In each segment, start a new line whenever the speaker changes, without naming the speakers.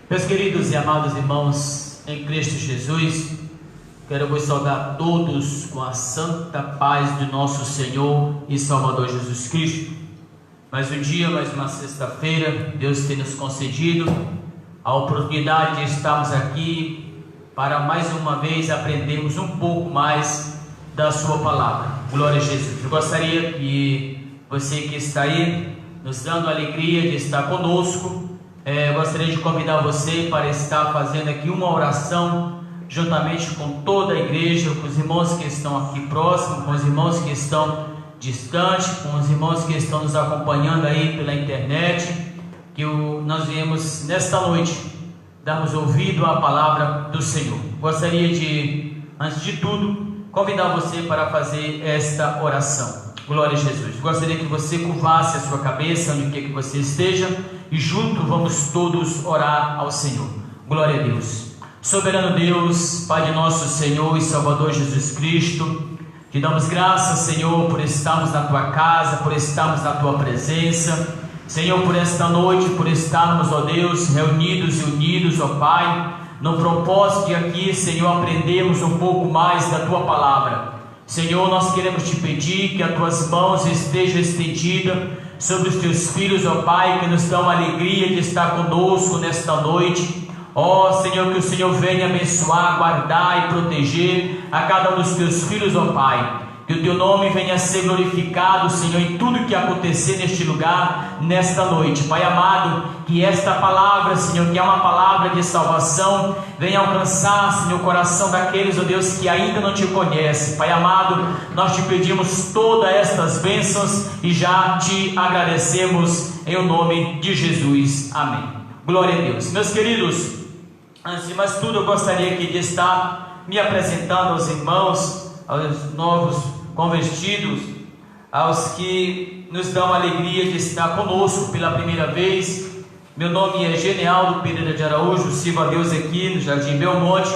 Meus queridos e amados irmãos em Cristo Jesus, quero vos saudar a todos com a santa paz do nosso Senhor e Salvador Jesus Cristo. Mais um dia, mais uma sexta-feira, Deus tem nos concedido a oportunidade de estarmos aqui para mais uma vez aprendermos um pouco mais da sua palavra. Glória a Jesus. Eu gostaria que você que está aí, nos dando a alegria de estar conosco, eu gostaria de convidar você para estar fazendo aqui uma oração juntamente com toda a igreja, com os irmãos que estão aqui próximos, com os irmãos que estão distantes, com os irmãos que estão nos acompanhando aí pela internet, que nós viemos nesta noite darmos ouvido à palavra do Senhor. Gostaria de, antes de tudo, convidar você para fazer esta oração. Glória a Jesus. Gostaria que você curvasse a sua cabeça onde quer que você esteja e junto vamos todos orar ao Senhor. Glória a Deus. Soberano Deus, Pai de nosso Senhor e Salvador Jesus Cristo, te damos graças, Senhor, por estarmos na tua casa, por estarmos na tua presença, Senhor, por esta noite, por estarmos, ó Deus, reunidos e unidos, ó Pai, no propósito de aqui, Senhor, aprendermos um pouco mais da tua palavra. Senhor, nós queremos te pedir que as tuas mãos estejam estendidas sobre os teus filhos, ó Pai, que nos dão a alegria de estar conosco nesta noite. Ó Senhor, que o Senhor venha abençoar, guardar e proteger a cada um dos teus filhos, ó Pai. Que o teu nome venha a ser glorificado, Senhor, em tudo que acontecer neste lugar, nesta noite. Pai amado, que esta palavra, Senhor, que é uma palavra de salvação, venha alcançar, Senhor, o coração daqueles, ó Deus, que ainda não te conhecem. Pai amado, nós te pedimos todas estas bênçãos e já te agradecemos em o nome de Jesus. Amém. Glória a Deus. Meus queridos, antes de mais tudo, eu gostaria aqui de estar me apresentando aos irmãos, aos novos convertidos, aos que nos dão a alegria de estar conosco pela primeira vez. Meu nome é Genealdo Pereira de Araújo, sirvo a Deus aqui no Jardim Belmonte,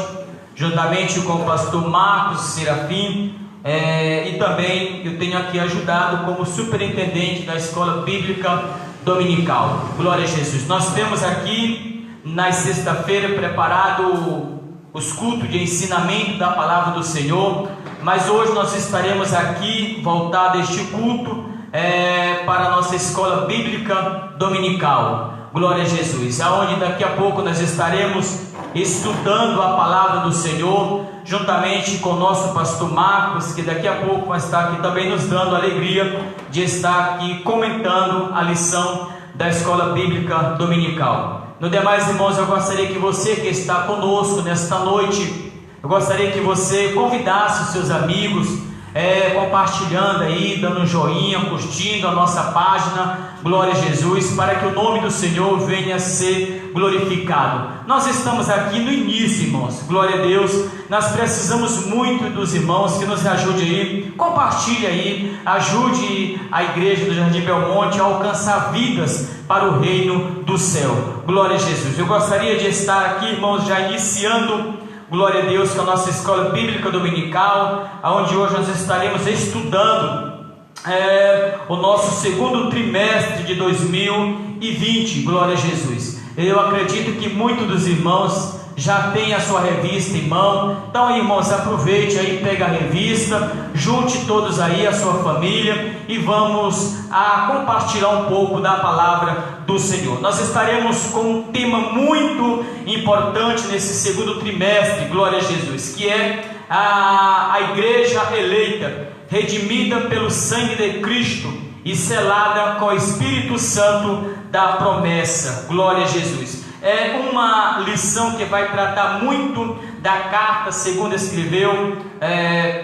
juntamente com o pastor Marcos Serafim, e também eu tenho aqui ajudado como superintendente da Escola Bíblica Dominical. Glória a Jesus. Nós temos aqui na sexta-feira preparado os cultos de ensinamento da palavra do Senhor, mas hoje nós estaremos aqui voltado a este culto para a nossa Escola Bíblica Dominical. Glória a Jesus, aonde daqui a pouco nós estaremos estudando a palavra do Senhor, juntamente com o nosso pastor Marcos, que daqui a pouco vai estar aqui também nos dando a alegria de estar aqui comentando a lição da Escola Bíblica Dominical. No demais, irmãos, eu gostaria que você que está conosco nesta noite, eu gostaria que você convidasse os seus amigos, compartilhando aí, dando um joinha, curtindo a nossa página, glória a Jesus, para que o nome do Senhor venha a ser glorificado. Nós estamos aqui no início, irmãos, glória a Deus. Nós precisamos muito dos irmãos que nos ajudem aí, compartilhe aí, ajude a igreja do Jardim Belmonte a alcançar vidas para o reino do céu, glória a Jesus. Eu gostaria de estar aqui, irmãos, já iniciando, glória a Deus, com a nossa Escola Bíblica Dominical, onde hoje nós estaremos estudando o nosso segundo trimestre de 2020, glória a Jesus. Eu acredito que muitos dos irmãos já tem a sua revista em mão. Então, irmãos, aproveite aí, pega a revista, junte todos aí, a sua família, e vamos compartilhar um pouco da palavra do Senhor. Nós estaremos com um tema muito importante nesse segundo trimestre, glória a Jesus, que é a igreja eleita, redimida pelo sangue de Cristo e selada com o Espírito Santo da promessa, glória a Jesus. É uma lição que vai tratar muito da carta segundo escreveu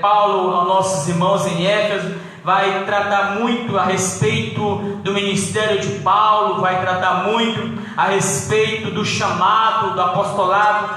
Paulo aos nossos irmãos em Éfeso. Vai tratar muito a respeito do ministério de Paulo, vai tratar muito a respeito do chamado, do apostolado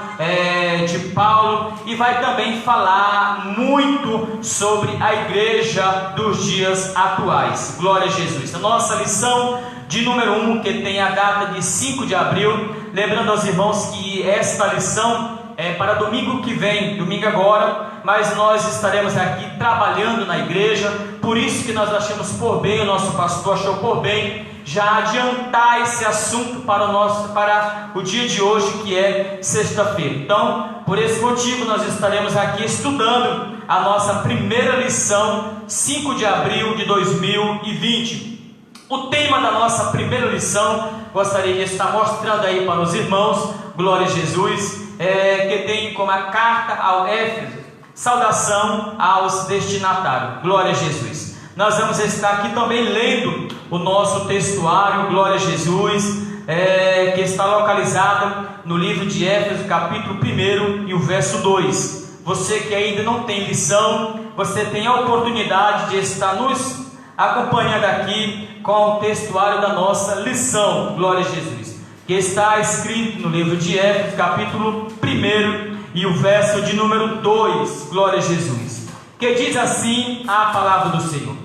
de Paulo, e vai também falar muito sobre a igreja dos dias atuais. Glória a Jesus. A nossa lição de número 1, que tem a data de 5 de abril, lembrando aos irmãos que esta lição é para domingo que vem, domingo agora, mas nós estaremos aqui trabalhando na igreja, por isso que nós achamos por bem, o nosso pastor achou por bem já adiantar esse assunto para o dia de hoje, que é sexta-feira. Então, por esse motivo, nós estaremos aqui estudando a nossa primeira lição, 5 de abril de 2020. O tema da nossa primeira lição, gostaria de estar mostrando aí para os irmãos, glória a Jesus, que tem como a carta ao Éfeso, saudação aos destinatários, glória a Jesus. Nós vamos estar aqui também lendo o nosso textuário, glória a Jesus, que está localizado no livro de Éfeso, capítulo 1 e o verso 2. Você que ainda não tem lição, você tem a oportunidade de estar nos acompanhando aqui com o textuário da nossa lição, glória a Jesus, que está escrito no livro de Éfeso, capítulo 1 e o verso de número 2, glória a Jesus, que diz assim a palavra do Senhor: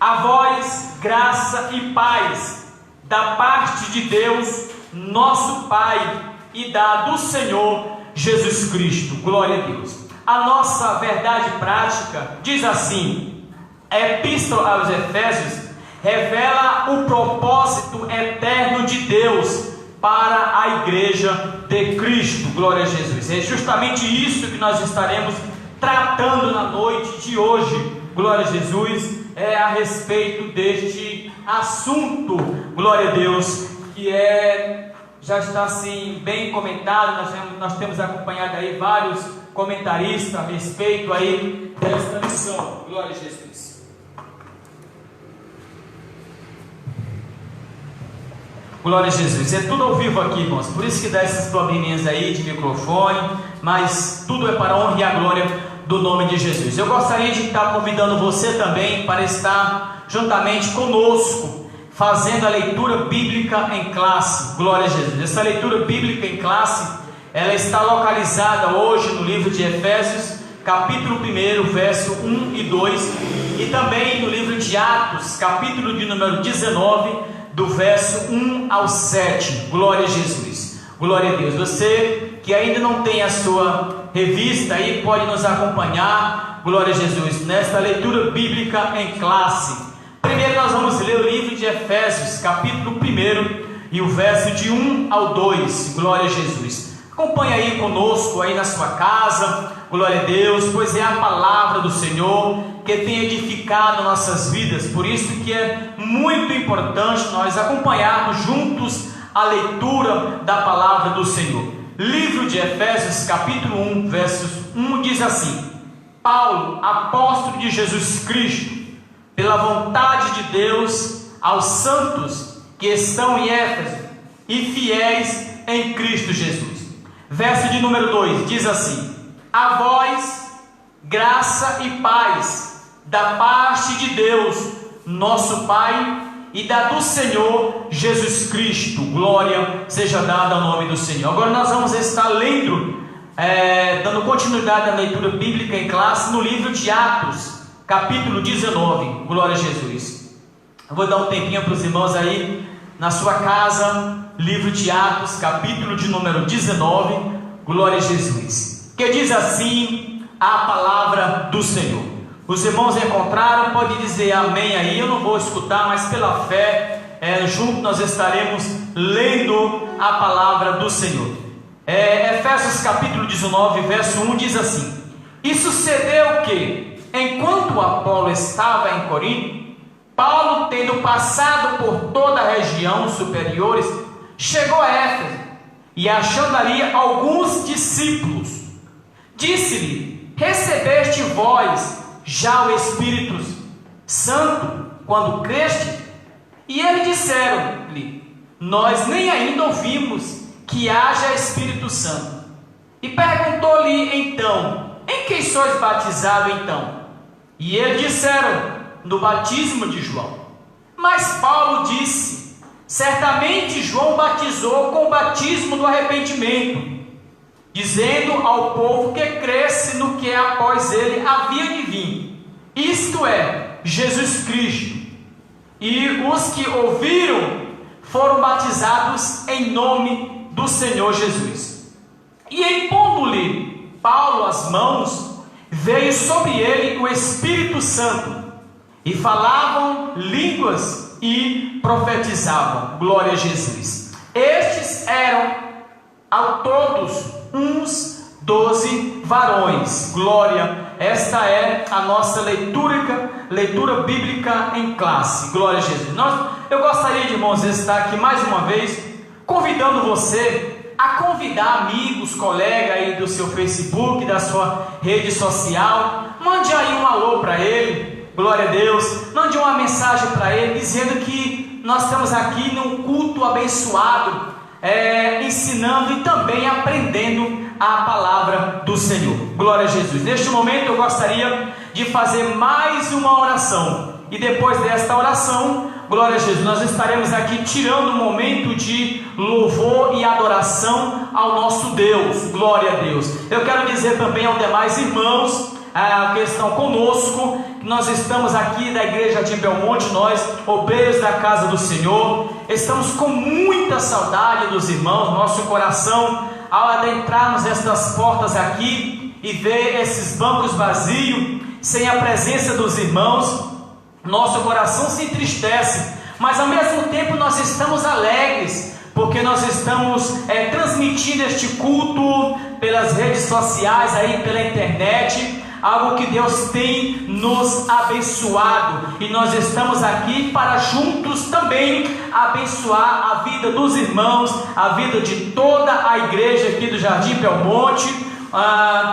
a vós graça e paz da parte de Deus nosso Pai e da do Senhor Jesus Cristo, glória a Deus. A nossa verdade prática diz assim: a Epístola aos Efésios revela o propósito eterno de Deus para a igreja de Cristo, glória a Jesus. É justamente isso que nós estaremos tratando na noite de hoje, glória a Jesus, a respeito deste assunto, glória a Deus, que já está assim bem comentado. Nós temos acompanhado aí vários comentaristas a respeito aí desta lição, glória a Jesus. Glória a Jesus. É tudo ao vivo aqui, irmãos, por isso que dá essas probleminhas aí de microfone, mas tudo é para a honra e a glória do nome de Jesus. Eu gostaria de estar convidando você também para estar juntamente conosco, fazendo a leitura bíblica em classe, glória a Jesus. Essa leitura bíblica em classe, ela está localizada hoje no livro de Efésios, capítulo 1, verso 1 e 2, e também no livro de Atos, capítulo de número 19, do verso 1 ao 7, glória a Jesus, glória a Deus. Você que ainda não tem a sua revista aí, pode nos acompanhar, glória a Jesus, nesta leitura bíblica em classe. Primeiro nós vamos ler o livro de Efésios, capítulo 1 e o verso de 1 ao 2, glória a Jesus. Acompanhe aí conosco, aí na sua casa, glória a Deus, pois é a palavra do Senhor que tem edificado nossas vidas. Por isso que é muito importante nós acompanharmos juntos a leitura da palavra do Senhor. Livro de Efésios, capítulo 1, versos 1, diz assim: Paulo, apóstolo de Jesus Cristo, pela vontade de Deus, aos santos que estão em Éfeso e fiéis em Cristo Jesus. Verso de número 2, diz assim: a vós graça e paz da parte de Deus nosso Pai e da do Senhor Jesus Cristo, glória seja dada ao nome do Senhor. Agora nós vamos estar lendo, dando continuidade à leitura bíblica em classe, no livro de Atos, capítulo 19, glória a Jesus. Eu vou dar um tempinho para os irmãos aí na sua casa, livro de Atos, capítulo de número 19, glória a Jesus, que diz assim a palavra do Senhor. Os irmãos encontraram, pode dizer amém aí, eu não vou escutar, mas pela fé, junto nós estaremos lendo a palavra do Senhor. Efésios capítulo 19, verso 1 diz assim: e sucedeu que, enquanto Apolo estava em Corinto, Paulo, tendo passado por toda a região superiores, chegou a Éfeso, e achando ali alguns discípulos, disse-lhe: recebeste vós já o Espírito Santo quando creste? E eles disseram-lhe: nós nem ainda ouvimos que haja Espírito Santo. E perguntou-lhe então: em quem sois batizado então? E eles disseram: no batismo de João. Mas Paulo disse: certamente João batizou com o batismo do arrependimento, dizendo ao povo que cresce no que após ele havia de vir, isto é, Jesus Cristo. E os que ouviram foram batizados em nome do Senhor Jesus. E impondo-lhe Paulo as mãos, veio sobre ele o Espírito Santo, e falavam línguas e profetizavam. Glória a Jesus. Estes eram ao todos uns 12 varões. Glória. Esta é a nossa leitura bíblica em classe. Glória a Jesus. Eu gostaria, de irmãos, de estar aqui mais uma vez convidando você a convidar amigos, colegas aí do seu Facebook, da sua rede social. Mande aí um alô para ele. Glória a Deus. Mande uma mensagem para ele dizendo que nós estamos aqui num culto abençoado, ensinando e também aprendendo a palavra do Senhor. Glória a Jesus. Neste momento eu gostaria de fazer mais uma oração, e depois desta oração, glória a Jesus, nós estaremos aqui tirando um momento de louvor e adoração ao nosso Deus. Glória a Deus. Eu quero dizer também aos demais irmãos que estão conosco, que nós estamos aqui da igreja de Belmonte, nós, obreiros da casa do Senhor, estamos com muita saudade dos irmãos. Nosso coração, ao adentrarmos estas portas aqui e ver esses bancos vazios, sem a presença dos irmãos, nosso coração se entristece, mas ao mesmo tempo nós estamos alegres, porque nós estamos transmitindo este culto pelas redes sociais, aí pela internet, algo que Deus tem nos abençoado, e nós estamos aqui para juntos também abençoar a vida dos irmãos, a vida de toda a igreja aqui do Jardim Belmonte,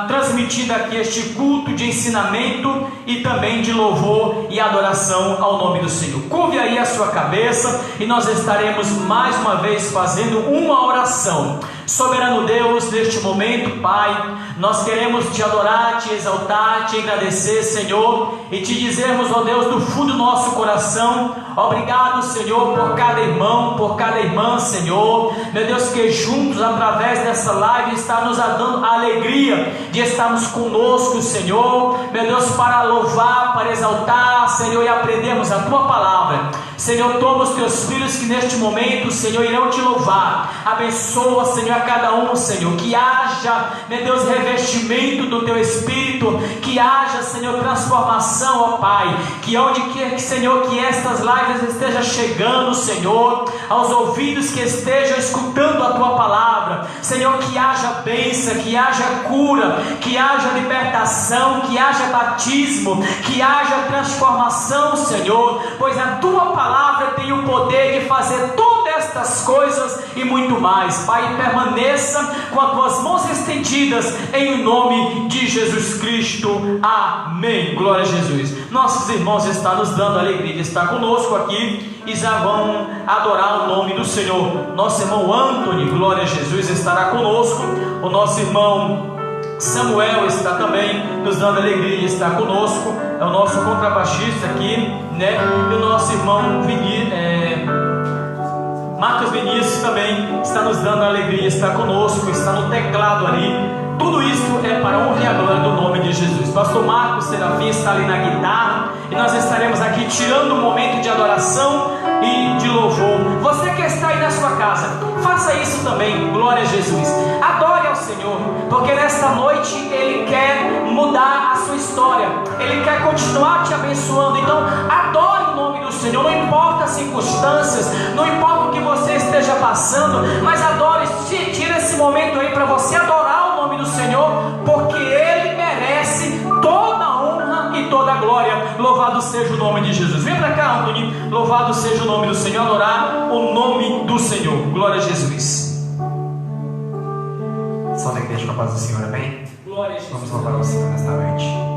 transmitindo aqui este culto de ensinamento e também de louvor e adoração ao nome do Senhor. Curve aí a sua cabeça e nós estaremos mais uma vez fazendo uma oração. Soberano Deus, neste momento, Pai, nós queremos te adorar, te exaltar, te agradecer, Senhor, e te dizermos, ó Deus, do fundo do nosso coração, obrigado, Senhor, por cada irmão, por cada irmã, Senhor, meu Deus, que juntos, através dessa live, está nos dando a alegria de estarmos conosco, Senhor, meu Deus, para louvar, para exaltar, Senhor, e aprendermos a Tua palavra. Senhor, toma os Teus filhos que neste momento, Senhor, irão te louvar. Abençoa, Senhor, a cada um, Senhor, que haja, meu Deus, revestimento do Teu Espírito, que haja, Senhor, transformação, ó Pai, que onde quer que, Senhor, que estas lives estejam chegando, Senhor, aos ouvidos que estejam escutando a Tua palavra, Senhor, que haja bênção, que haja cura, que haja libertação, que haja batismo, que haja transformação, Senhor, pois a Tua palavra tem o poder de fazer todas estas coisas e muito mais. Pai, permaneça com as Tuas mãos estendidas em nome de Jesus Cristo. Amém. Glória a Jesus. Nossos irmãos estão nos dando a alegria de estar conosco aqui e já vão adorar o nome do Senhor. Nosso irmão Anthony, glória a Jesus, estará conosco. O nosso irmão Samuel está também nos dando a alegria de estar conosco, é o nosso contrabaixista aqui, né? E o nosso irmão Marcos Vinícius também está nos dando a alegria de estar conosco, está no teclado ali. Tudo isso é para a honra e a glória do nome de Jesus. Pastor Marcos Serafim está ali na guitarra, e nós estaremos aqui tirando um momento de adoração e de louvor. Você que está aí na sua casa, faça isso também. Glória a Jesus. Adore ao Senhor, porque nesta noite Ele quer mudar a sua história, Ele quer continuar te abençoando. Então adore o nome do Senhor, não importa as circunstâncias, não importa o que você esteja passando, mas adore, tira esse momento aí para você adorar o nome do Senhor, porque Ele merece toda a honra e toda a glória. Louvado seja o nome de Jesus. Vem para cá, Antônio. Louvado seja o nome do Senhor. Adorar o nome do Senhor. Glória a Jesus.
Só na igreja com a paz do Senhor, amém?
Glória a Jesus.
Vamos louvar o Senhor nesta noite.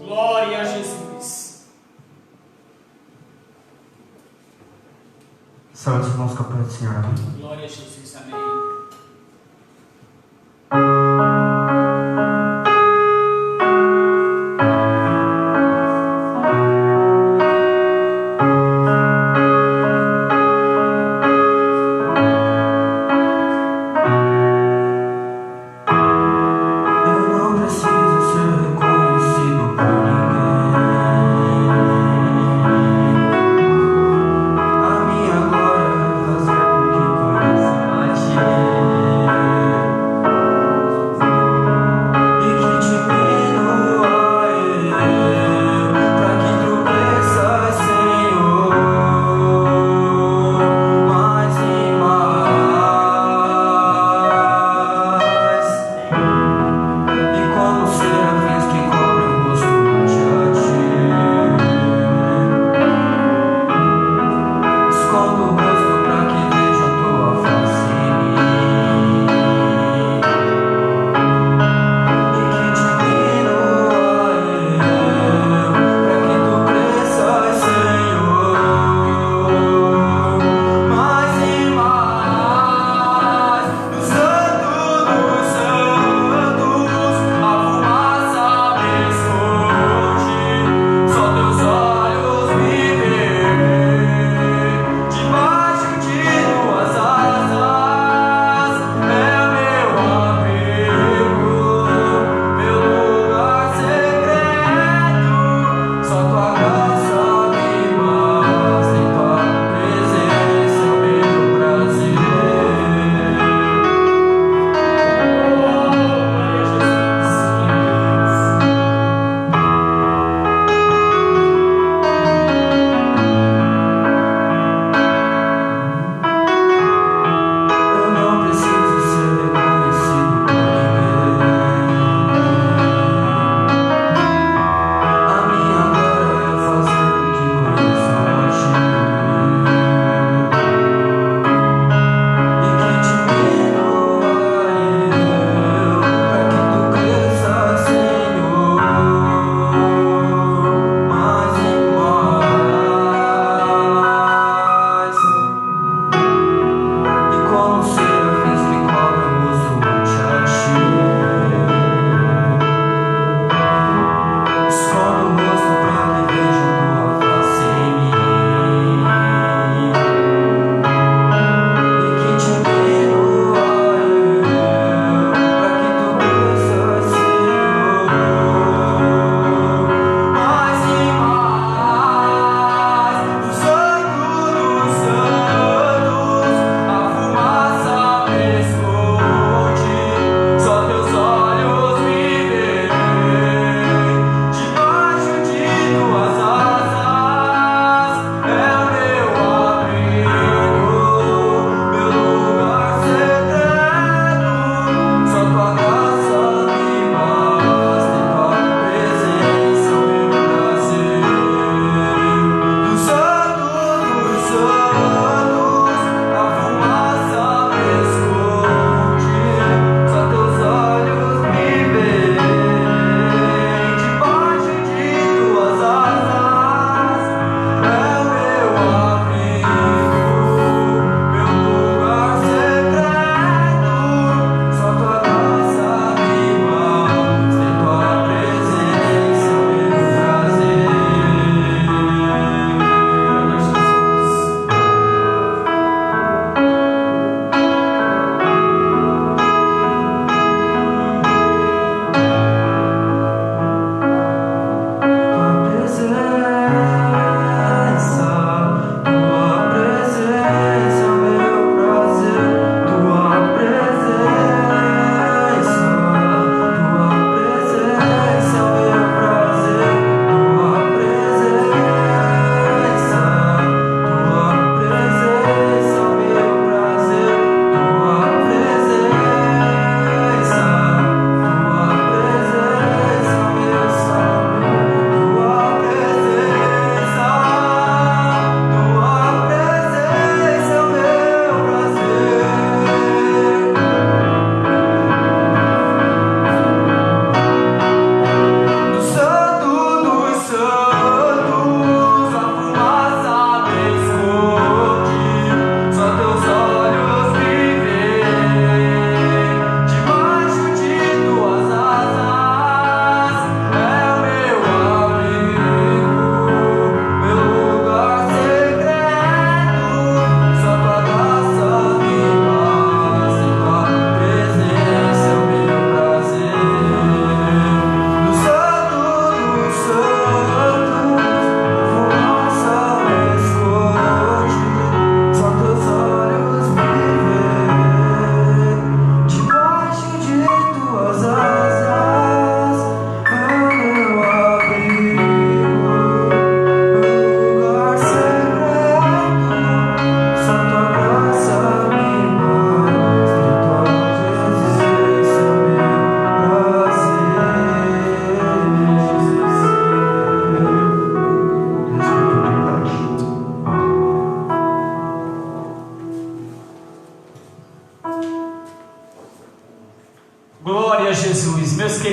Glória a Jesus.
Saúde, irmãos, com a paz do Senhor. Amém.
Glória a Jesus. Amém.
A minha glória, razão que coração bate.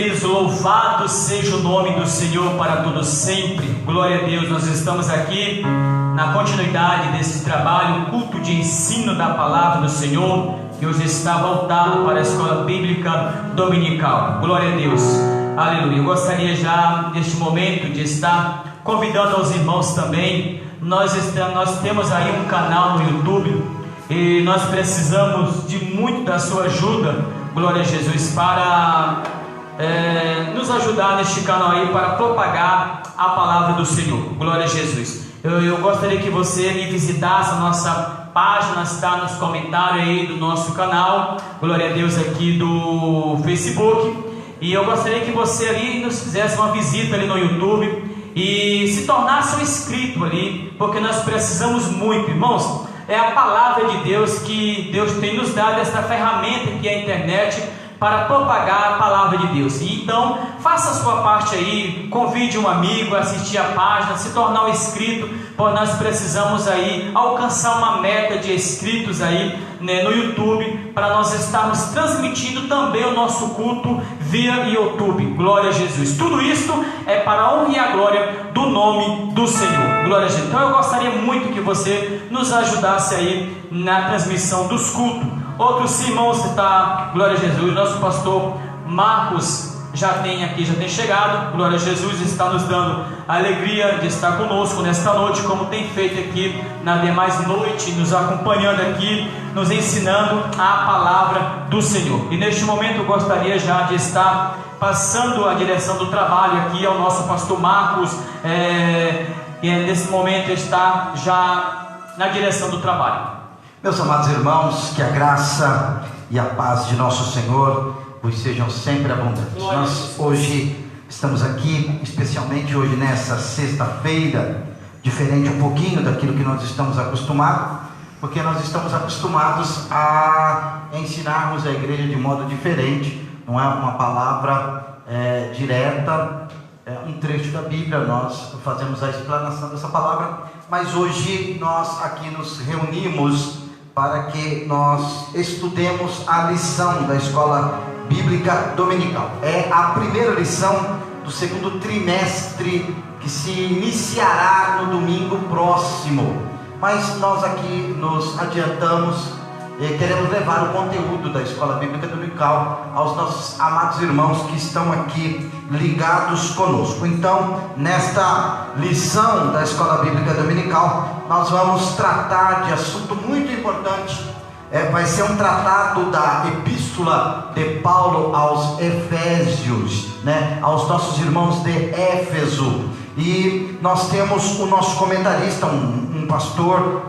queridos, louvado seja o nome do Senhor para todos sempre. Glória a Deus, nós estamos aqui na continuidade desse trabalho, culto de ensino da palavra do Senhor, que hoje está voltado para a escola bíblica dominical. Glória a Deus, aleluia. Eu gostaria já neste momento de estar convidando aos irmãos também. Nós temos aí um canal no YouTube e nós precisamos de muito da sua ajuda, glória a Jesus, para nos ajudar neste canal aí, para propagar a palavra do Senhor. Glória a Jesus. Eu gostaria que você me visitasse a nossa página, está nos comentários aí do nosso canal, glória a Deus, aqui do Facebook. E eu gostaria que você ali nos fizesse uma visita ali no YouTube e se tornasse um inscrito ali, porque nós precisamos muito, irmãos. É a palavra de Deus, que Deus tem nos dado esta ferramenta que é a internet, para propagar a palavra de Deus. E então, faça a sua parte aí, convide um amigo a assistir a página, se tornar um inscrito, pois nós precisamos aí alcançar uma meta de inscritos aí, né, no YouTube, para nós estarmos transmitindo também o nosso culto via YouTube. Glória a Jesus. Tudo isso é para a honra e a glória do nome do Senhor. Glória a Jesus. Então eu gostaria muito que você nos ajudasse aí na transmissão dos cultos. Outros irmãos está, glória a Jesus, nosso pastor Marcos já tem chegado, glória a Jesus, está nos dando a alegria de estar conosco nesta noite, como tem feito aqui na demais noite, nos acompanhando aqui, nos ensinando a palavra do Senhor. E neste momento eu gostaria já de estar passando a direção do trabalho aqui ao nosso pastor Marcos, que nesse momento está já na direção do trabalho.
Meus amados irmãos, que a graça e a paz de nosso Senhor vos sejam sempre abundantes. Nós hoje estamos aqui, especialmente hoje nessa sexta-feira, diferente um pouquinho daquilo que nós estamos acostumados, porque nós estamos acostumados a ensinarmos a igreja de modo diferente, não é uma palavra direta, um trecho da Bíblia, nós fazemos a explanação dessa palavra, mas hoje nós aqui nos reunimos para que nós estudemos a lição da escola bíblica dominical. É a primeira lição do segundo trimestre, que se iniciará no domingo próximo. Mas nós aqui nos adiantamos e queremos levar o conteúdo da escola bíblica dominical aos nossos amados irmãos que estão aqui ligados conosco. Então, nesta lição da escola bíblica dominical, nós vamos tratar de assunto muito importante. Vai ser um tratado da epístola de Paulo aos Efésios, né? Aos nossos irmãos de Éfeso. E nós temos o nosso comentarista, um pastor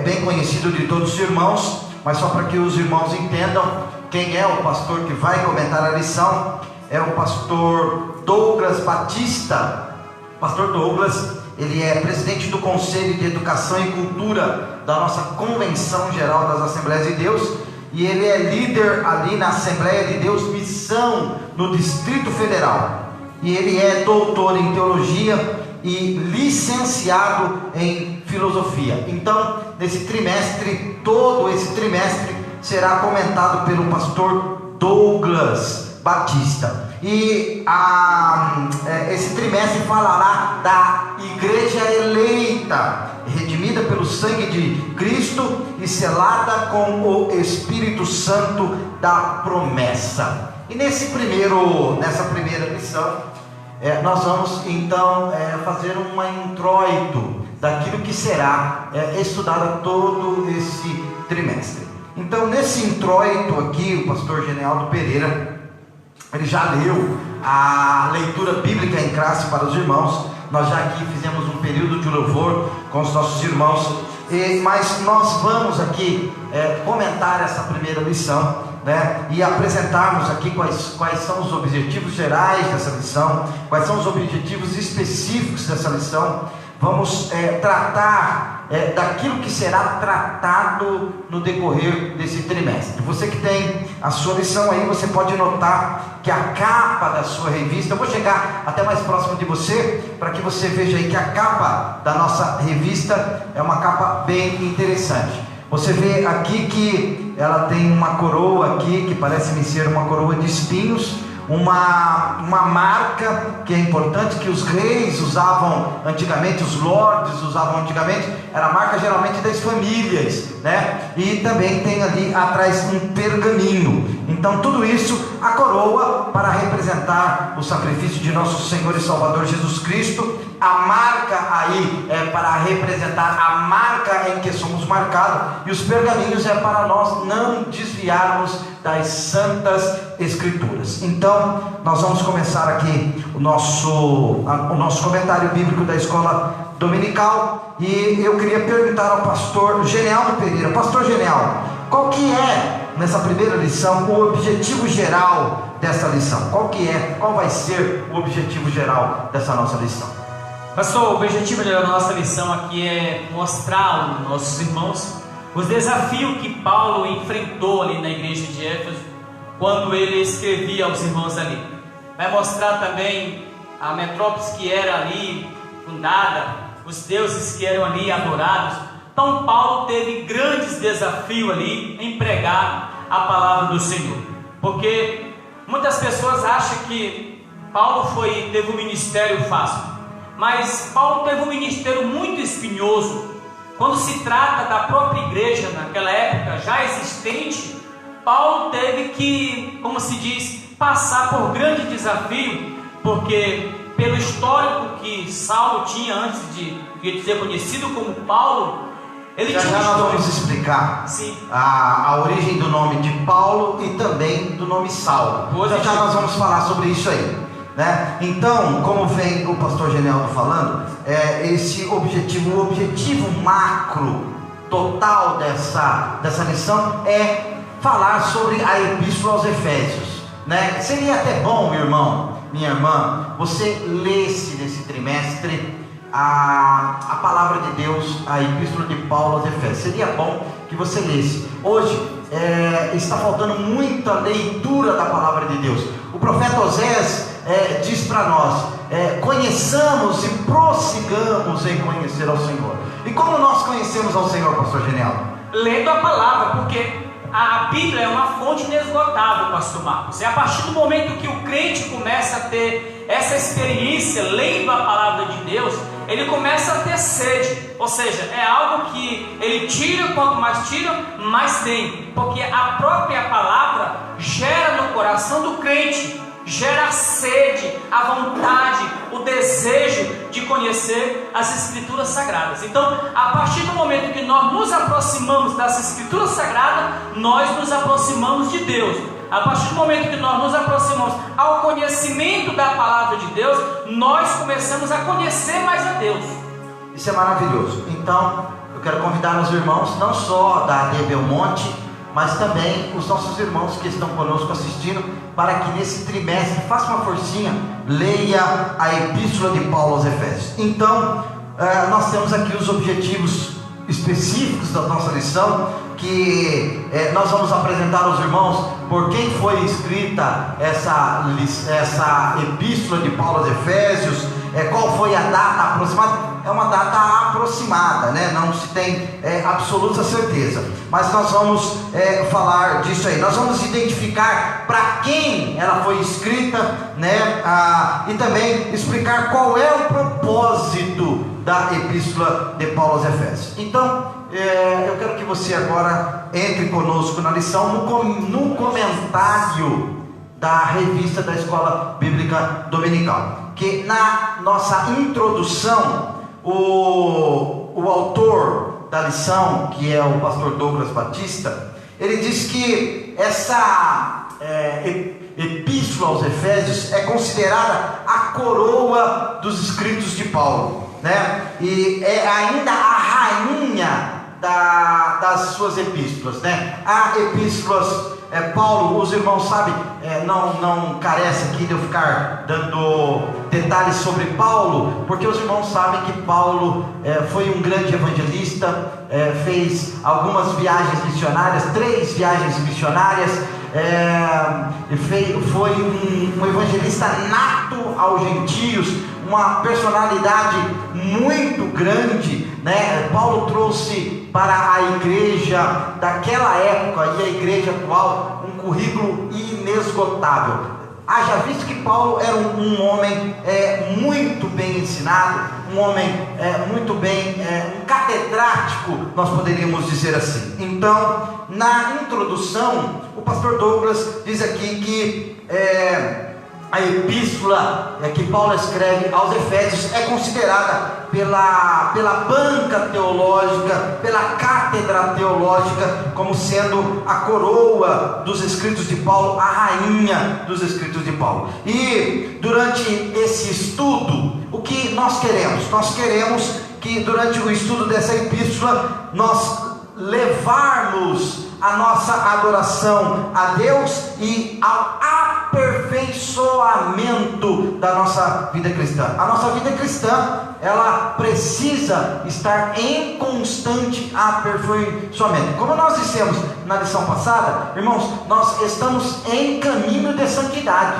bem conhecido de todos os irmãos, mas só para que os irmãos entendam quem é o pastor que vai comentar a lição. É o pastor Douglas Batista. Pastor Douglas, ele é presidente do Conselho de Educação e Cultura da nossa Convenção Geral das Assembleias de Deus, e ele é líder ali na Assembleia de Deus Missão no Distrito Federal, e ele é doutor em teologia e licenciado em filosofia. Então, nesse trimestre, todo esse trimestre será comentado pelo pastor Douglas Batista. E esse trimestre falará da igreja eleita, redimida pelo sangue de Cristo e selada com o Espírito Santo da promessa. E nessa primeira lição, nós vamos então fazer um introito daquilo que será estudado todo esse trimestre. Então, nesse introito aqui, o pastor Genealdo Pereira, ele já leu a leitura bíblica em classe para os irmãos. Nós já aqui fizemos um período de louvor com os nossos irmãos, mas nós vamos aqui comentar essa primeira lição, né? E apresentarmos aqui quais são os objetivos gerais dessa lição, quais são os objetivos específicos dessa lição. Vamos tratar daquilo que será tratado no decorrer desse trimestre. Você que tem a sua lição aí, você pode notar que a capa da sua revista, eu vou chegar até mais próximo de você, para que você veja aí que a capa da nossa revista é uma capa bem interessante. Você vê aqui que ela tem uma coroa aqui, que parece-me ser uma coroa de espinhos, uma marca que é importante, que os reis usavam antigamente, os lords usavam antigamente, era a marca geralmente das famílias, né? E também tem ali atrás um pergaminho. Então tudo isso, a coroa para representar o sacrifício de nosso Senhor e Salvador Jesus Cristo, a marca aí é para representar a marca em que somos marcados, e os pergaminhos é para nós não desviarmos das santas escrituras. Então nós vamos começar aqui o nosso comentário bíblico da escola dominical, e eu queria perguntar ao pastor Genialdo Pereira. Pastor Genialdo, qual que é, nessa primeira lição, o objetivo geral dessa lição? Qual vai ser o objetivo geral dessa nossa lição?
Pastor, o objetivo da nossa lição aqui é mostrar aos nossos irmãos os desafios que Paulo enfrentou ali na igreja de Éfeso, quando ele escrevia aos irmãos ali. Vai mostrar também a metrópole que era ali fundada, os deuses que eram ali adorados. Então Paulo teve grandes desafios ali em pregar a palavra do Senhor, porque muitas pessoas acham que Paulo teve um ministério fácil, mas Paulo teve um ministério muito espinhoso. Quando se trata da própria igreja naquela época já existente, Paulo teve que, como se diz, passar por grande desafio, porque pelo histórico que Saulo tinha antes de ser conhecido como Paulo, ele tinha
nós vamos explicar a origem do nome de Paulo e também do nome Saulo. Já nós vamos falar sobre isso aí, né? Então, como vem o pastor Genialdo falando, o objetivo macro total dessa lição é falar sobre a Epístola aos Efésios, né? Seria até bom, meu irmão, minha irmã, você lesse nesse trimestre a palavra de Deus, a Epístola de Paulo aos Efésios. Seria bom que você lesse. Hoje está faltando muita leitura da palavra de Deus. O profeta Oséias diz para nós: conheçamos e prossigamos em conhecer ao Senhor. E como nós conhecemos ao Senhor, pastor Genialdo?
Lendo a palavra, porque a Bíblia é uma fonte inesgotável, pastor Marcos. É a partir do momento que o crente começa a ter essa experiência lendo a palavra de Deus, ele começa a ter sede. Ou seja, é algo que ele tira, quanto mais tira, mais tem, porque a própria palavra gera no coração do crente, gera a sede, a vontade, o desejo de conhecer as Escrituras Sagradas. Então, a partir do momento que nós nos aproximamos das Escrituras Sagradas, nós nos aproximamos de Deus. A partir do momento que nós nos aproximamos ao conhecimento da palavra de Deus, nós começamos a conhecer mais a Deus.
Isso é maravilhoso. Então, eu quero convidar os irmãos, não só da AD Belmonte, mas também os nossos irmãos que estão conosco assistindo, para que nesse trimestre faça uma forcinha, leia a Epístola de Paulo aos Efésios. Então, nós temos aqui os objetivos específicos da nossa lição, que nós vamos apresentar aos irmãos por quem foi escrita essa Epístola de Paulo aos Efésios, qual foi a data aproximada. É uma data aproximada, né? Não se tem absoluta certeza, mas nós vamos falar disso aí. Nós vamos identificar para quem ela foi escrita, né? E também explicar qual é o propósito da Epístola de Paulo aos Efésios. Então, eu quero que você agora entre conosco na lição, no comentário da revista da Escola Bíblica Dominical, que na nossa introdução, o autor da lição, que é o pastor Douglas Batista, ele diz que essa Epístola aos Efésios é considerada a coroa dos escritos de Paulo, né? E é ainda a rainha das suas epístolas, né? Há epístolas, Paulo, os irmãos sabem, não carece aqui de eu ficar dando detalhes sobre Paulo, porque os irmãos sabem que Paulo foi um grande evangelista, fez algumas viagens missionárias, 3 viagens missionárias, foi um evangelista nato aos gentios, uma personalidade muito grande, né? Paulo trouxe para a igreja daquela época e a igreja atual um currículo inesgotável. haja visto que Paulo era um homem muito bem ensinado, um homem muito bem, um catedrático, nós poderíamos dizer assim. Então, na introdução, o pastor Douglas diz aqui que a epístola que Paulo escreve aos Efésios é considerada pela banca teológica, pela cátedra teológica, como sendo a coroa dos escritos de Paulo, a rainha dos escritos de Paulo. E durante esse estudo, o que nós queremos? Nós queremos que durante o estudo dessa epístola, nós levarmos a nossa adoração a Deus e ao aperfeiçoamento da nossa vida cristã. A nossa vida cristã, ela precisa estar em constante aperfeiçoamento. Como nós dissemos na lição passada, irmãos, nós estamos em caminho de santidade,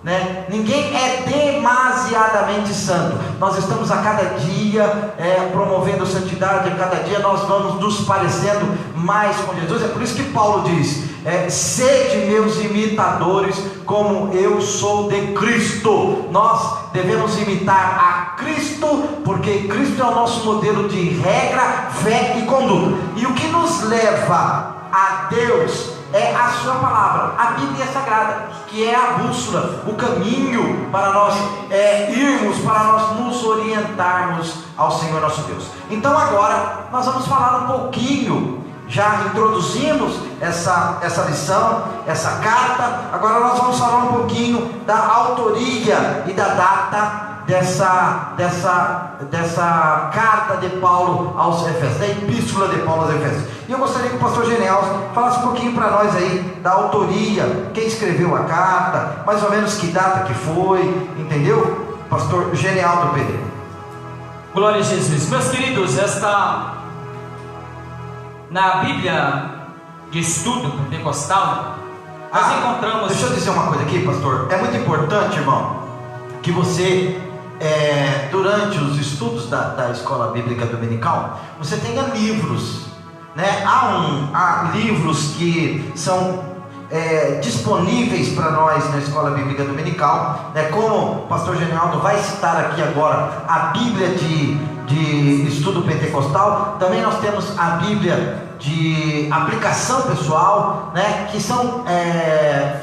né? Ninguém é demasiadamente santo. Nós estamos a cada dia promovendo santidade. A cada dia nós vamos nos parecendo mais com Jesus. É por isso que Paulo diz: sede meus imitadores, como eu sou de Cristo. Nós devemos imitar a Cristo, porque Cristo é o nosso modelo de regra, fé e conduta. E o que nos leva a Deus é a sua palavra, a Bíblia Sagrada, que é a bússola, o caminho para nós irmos, para nós nos orientarmos ao Senhor nosso Deus. Então agora nós vamos falar um pouquinho, já introduzimos essa lição, essa carta. Agora nós vamos falar um pouquinho da autoria e da data dessa carta de Paulo aos Efésios, da epístola de Paulo aos Efésios. E eu gostaria que o pastor Genial falasse um pouquinho para nós aí da autoria, quem escreveu a carta, mais ou menos que data que foi, entendeu? Pastor Genial do Pereira.
Glória a Jesus. Meus queridos, na Bíblia de estudo pentecostal, nós encontramos...
Deixa eu dizer uma coisa aqui, pastor. É muito importante, irmão, que você, durante os estudos da escola bíblica dominical, você tenha livros, né? Há livros que são disponíveis para nós na escola bíblica dominical, né? Como o pastor Genialdo vai citar aqui agora a Bíblia de estudo pentecostal. Também nós temos a Bíblia de aplicação pessoal, né? Que são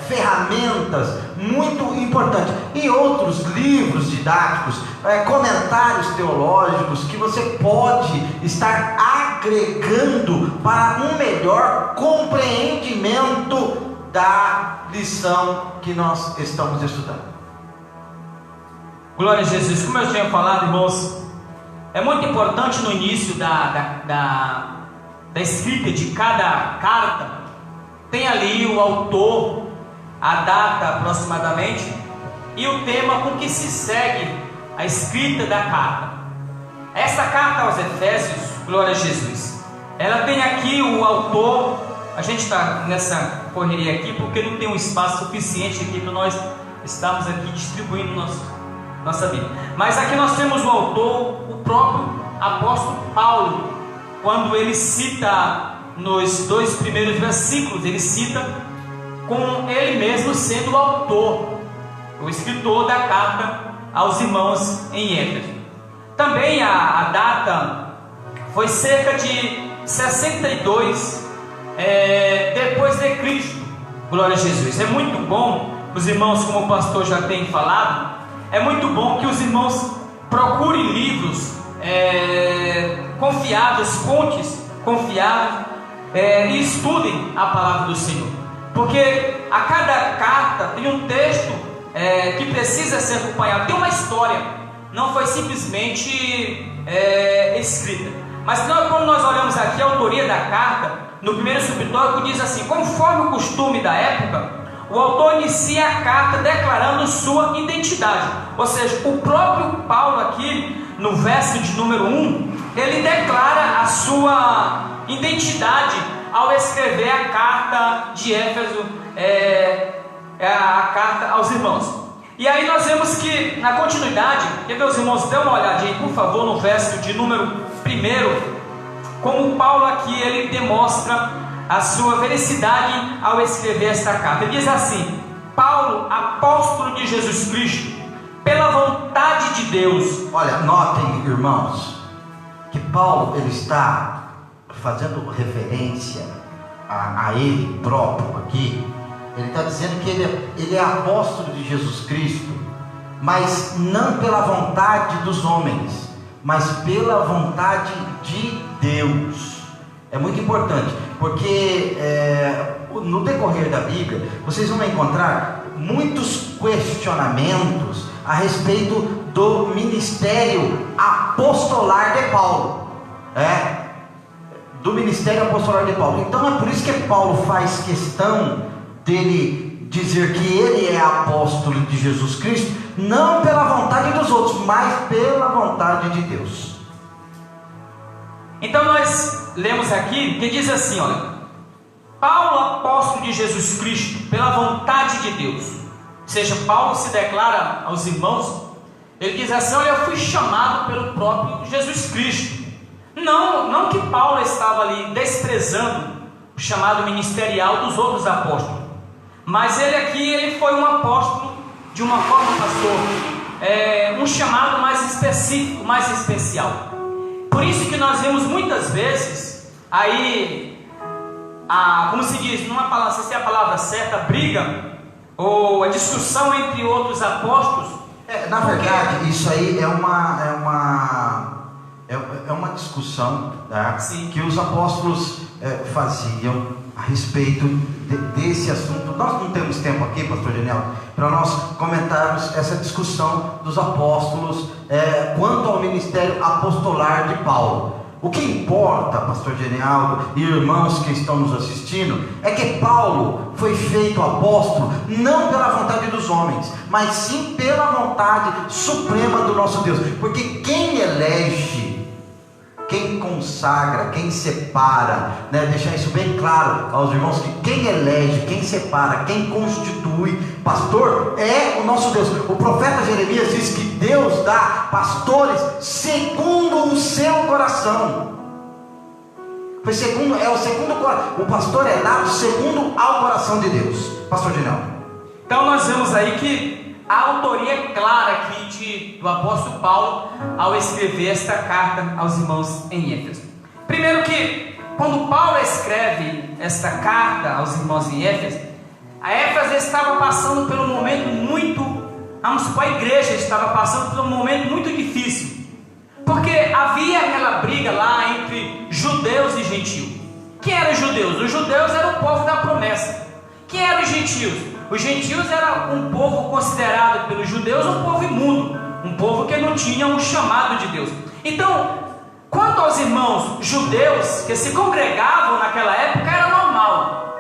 ferramentas muito importantes, e outros livros didáticos, comentários teológicos que você pode estar agregando para um melhor compreendimento da lição que nós estamos estudando.
Glória a Jesus. Como eu tinha falado, irmãos, é muito importante no início da escrita de cada carta, tem ali o autor, a data aproximadamente, e o tema com que se segue a escrita da carta. Essa carta aos Efésios, glória a Jesus, ela tem aqui o autor. A gente está nessa correria aqui porque não tem um espaço suficiente aqui para nós estarmos aqui distribuindo nossa Bíblia. Mas aqui nós temos o autor, o próprio apóstolo Paulo. Quando ele cita nos 2 primeiros versículos, ele cita com ele mesmo sendo o autor, o escritor da carta aos irmãos em Éfeso. Também a data foi cerca de 62 depois de Cristo. Glória a Jesus. É muito bom, os irmãos, como o pastor já tem falado, é muito bom que os irmãos procurem livros confiáveis, fontes confiáveis, e estudem a palavra do Senhor, porque a cada carta tem um texto que precisa ser acompanhado, tem uma história, não foi simplesmente escrita. Mas quando nós olhamos aqui a autoria da carta, no primeiro subtópico diz assim: conforme o costume da época, o autor inicia a carta declarando sua identidade. Ou seja, o próprio Paulo aqui, no verso de número 1, ele declara a sua identidade ao escrever a carta de Éfeso, a carta aos irmãos. E aí nós vemos que, na continuidade, quer ver, os irmãos, dê uma olhadinha aí, por favor, no verso de número 1, como Paulo aqui, ele demonstra a sua veracidade ao escrever esta carta. Ele diz assim: Paulo, apóstolo de Jesus Cristo, pela vontade de Deus.
Olha, notem, irmãos, que Paulo ele está fazendo referência a ele próprio aqui. Ele está dizendo que ele é apóstolo de Jesus Cristo, mas não pela vontade dos homens, mas pela vontade de Deus. É muito importante, porque no decorrer da Bíblia vocês vão encontrar muitos questionamentos a respeito do ministério apostolar de Paulo, do ministério apostolar de Paulo. Então é por isso que Paulo faz questão dele dizer que ele é apóstolo de Jesus Cristo, não pela vontade dos outros, mas pela vontade de Deus.
Então nós lemos aqui que diz assim, olha: Paulo, apóstolo de Jesus Cristo, pela vontade de Deus. Ou seja, Paulo se declara aos irmãos, ele diz assim: olha, eu fui chamado pelo próprio Jesus Cristo. Não que Paulo estava ali desprezando o chamado ministerial dos outros apóstolos, mas ele foi um apóstolo de uma forma, pastor, um chamado mais específico, mais especial. Por isso que nós vemos muitas vezes aí, como se diz, numa palavra, se é a palavra certa, briga ou a discussão entre outros apóstolos.
Na verdade, isso aí é uma discussão, tá? Que os apóstolos faziam a respeito desse assunto. Nós não temos tempo aqui, pastor Geniel, para nós comentarmos essa discussão dos apóstolos quanto ao ministério apostolar de Paulo. O que importa, pastor Genial e irmãos que estão nos assistindo, é que Paulo foi feito apóstolo não pela vontade dos homens, mas sim pela vontade suprema do nosso Deus. Porque quem elege, quem consagra, quem separa, deixar isso bem claro aos irmãos, que quem elege, quem separa, quem constitui pastor é o nosso Deus. O profeta Jeremias diz que Deus dá pastores segundo o seu coração. O pastor é dado segundo ao coração de Deus. Pastor Ginaldo.
Então nós vemos aí que a autoria é clara aqui do apóstolo Paulo ao escrever esta carta aos irmãos em Éfeso. Primeiro que, quando Paulo escreve esta carta aos irmãos em Éfeso, a Éfeso estava passando por um momento a igreja estava passando por um momento muito difícil, porque havia aquela briga lá entre judeus e gentios. Quem eram os judeus? Os judeus eram o povo da promessa. Quem eram os gentios? Os gentios eram um povo considerado pelos judeus um povo imundo, um povo que não tinha um chamado de Deus. Então, quanto aos irmãos judeus que se congregavam naquela época, era normal.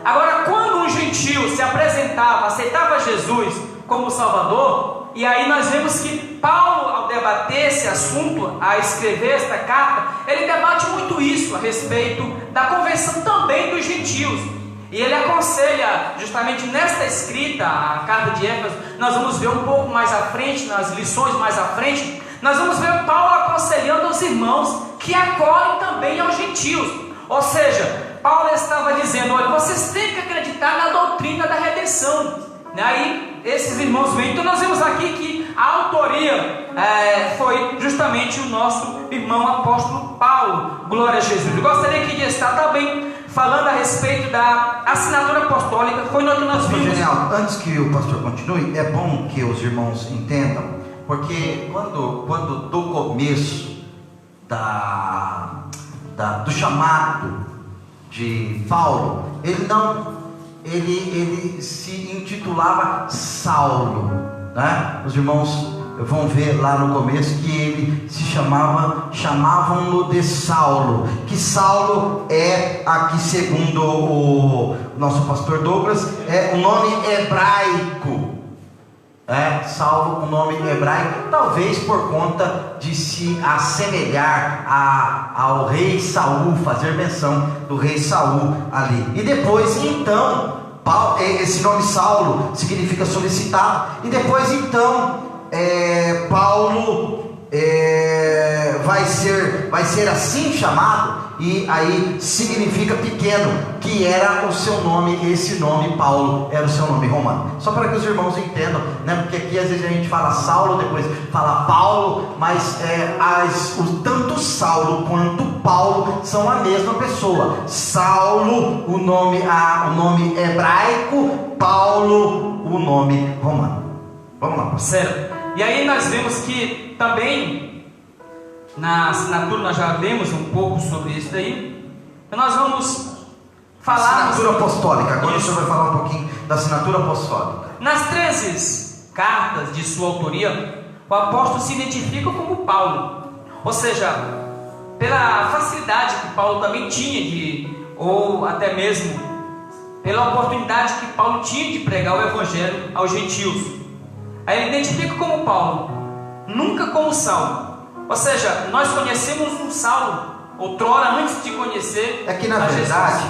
Agora, quando um gentio se apresentava, aceitava Jesus como Salvador, e aí nós vemos que Paulo, ao debater esse assunto, a escrever esta carta, ele debate muito isso a respeito da conversão também dos gentios. E ele aconselha, justamente nesta escrita, a carta de Éfeso, nós vamos ver um pouco mais à frente, nas lições mais à frente, nós vamos ver Paulo aconselhando aos irmãos que acolhem também aos gentios. Ou seja, Paulo estava dizendo: olha, vocês têm que acreditar na doutrina da redenção. Aí esses irmãos vêm. Então nós vemos aqui que a autoria foi justamente o nosso irmão apóstolo Paulo. Glória a Jesus. Eu gostaria aqui de estar também falando a respeito da assinatura apostólica. Foi no que nós vimos.
Genial. Antes que o pastor continue, é bom que os irmãos entendam, porque quando do começo do chamado de Paulo, ele se intitulava Saulo, né? Os irmãos vão ver lá no começo que ele se chamavam-no de Saulo, que Saulo é aqui, segundo o nosso pastor Douglas, é um nome hebraico. Saulo, um nome hebraico, talvez por conta de se assemelhar ao rei Saul, fazer menção do rei Saul ali. E depois então, esse nome Saulo significa solicitado. E depois então, Paulo vai ser assim chamado. e aí significa pequeno, que era o seu nome. Esse nome Paulo era o seu nome romano. Só para que os irmãos entendam, né? Porque aqui às vezes a gente fala Saulo, depois fala Paulo, mas tanto Saulo quanto Paulo são a mesma pessoa. Saulo, o nome hebraico, Paulo, o nome romano. Vamos lá.
Certo. E aí nós vemos que também na assinatura nós já vemos um pouco sobre isso daí. Então nós vamos falar
assinatura apostólica. Agora
isso.
o senhor vai falar um pouquinho da assinatura apostólica.
Nas 13 cartas de sua autoria, o apóstolo se identifica como Paulo. Ou seja, pela facilidade que Paulo também tinha ou até mesmo pela oportunidade que Paulo tinha de pregar o evangelho aos gentios. Aí ele identifica como Paulo, nunca como Saulo. Ou seja, nós conhecemos um Saulo outrora antes de conhecer
É que na verdade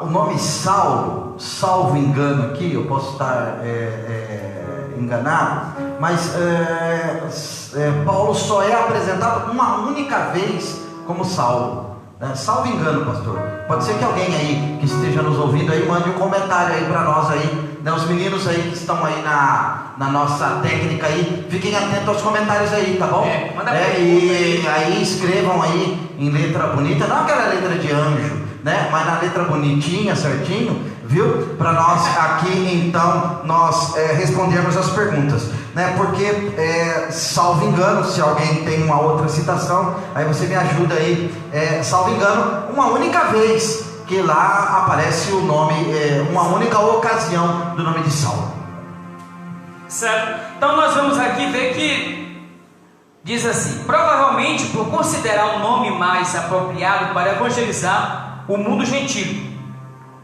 o nome Saulo, salvo engano aqui, eu posso estar enganado, mas Paulo só é apresentado uma única vez como Saulo, né? Salvo engano, pastor. Pode ser que alguém aí que esteja nos ouvindo aí mande um comentário aí para nós aí, né? Os meninos aí que estão aí na nossa técnica aí, fiquem atentos aos comentários aí, tá bom? E aí escrevam aí em letra bonita, não aquela letra de anjo, né? Mas na letra bonitinha, certinho, viu? Para nós aqui então nós respondermos as perguntas, né? Porque salvo engano, se alguém tem uma outra citação, aí você me ajuda aí. Salvo engano, uma única vez que lá aparece o nome, uma única ocasião do nome de Saulo.
Certo? Então nós vamos aqui ver que diz assim: provavelmente por considerar o nome mais apropriado para evangelizar o mundo gentil.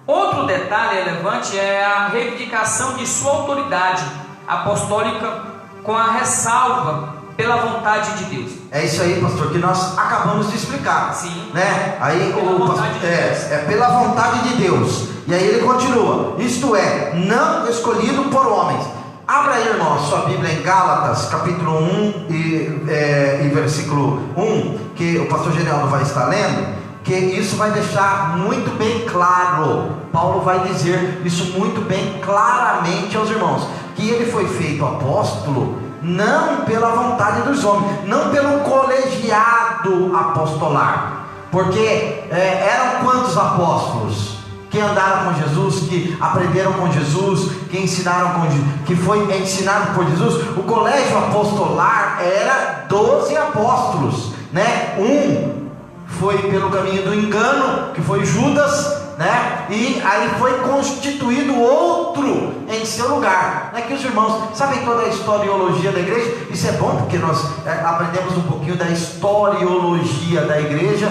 Outro detalhe relevante é a reivindicação de sua autoridade apostólica com a ressalva pela vontade de Deus.
É isso aí, pastor, que nós acabamos de explicar.
Sim.
Né? Aí
Pela vontade de Deus.
Pela vontade de Deus. E aí ele continua: isto é, não escolhido por homens. Abra aí, irmão, sua Bíblia em Gálatas, capítulo 1 e versículo 1, que o pastor Geraldo vai estar lendo, que isso vai deixar muito bem claro. Paulo vai dizer isso muito bem claramente aos irmãos, que ele foi feito apóstolo não pela vontade dos homens, não pelo colegiado apostolar, porque eram quantos apóstolos que andaram com Jesus, que aprenderam com Jesus, que ensinaram com Jesus, que foi ensinado por Jesus? O colégio apostolar era 12 apóstolos, né? Um foi pelo caminho do engano, que foi Judas, né? E aí foi constituído outro em seu lugar, né? Que os irmãos sabem toda a historiologia da igreja. Isso é bom porque nós aprendemos um pouquinho da historiologia da igreja.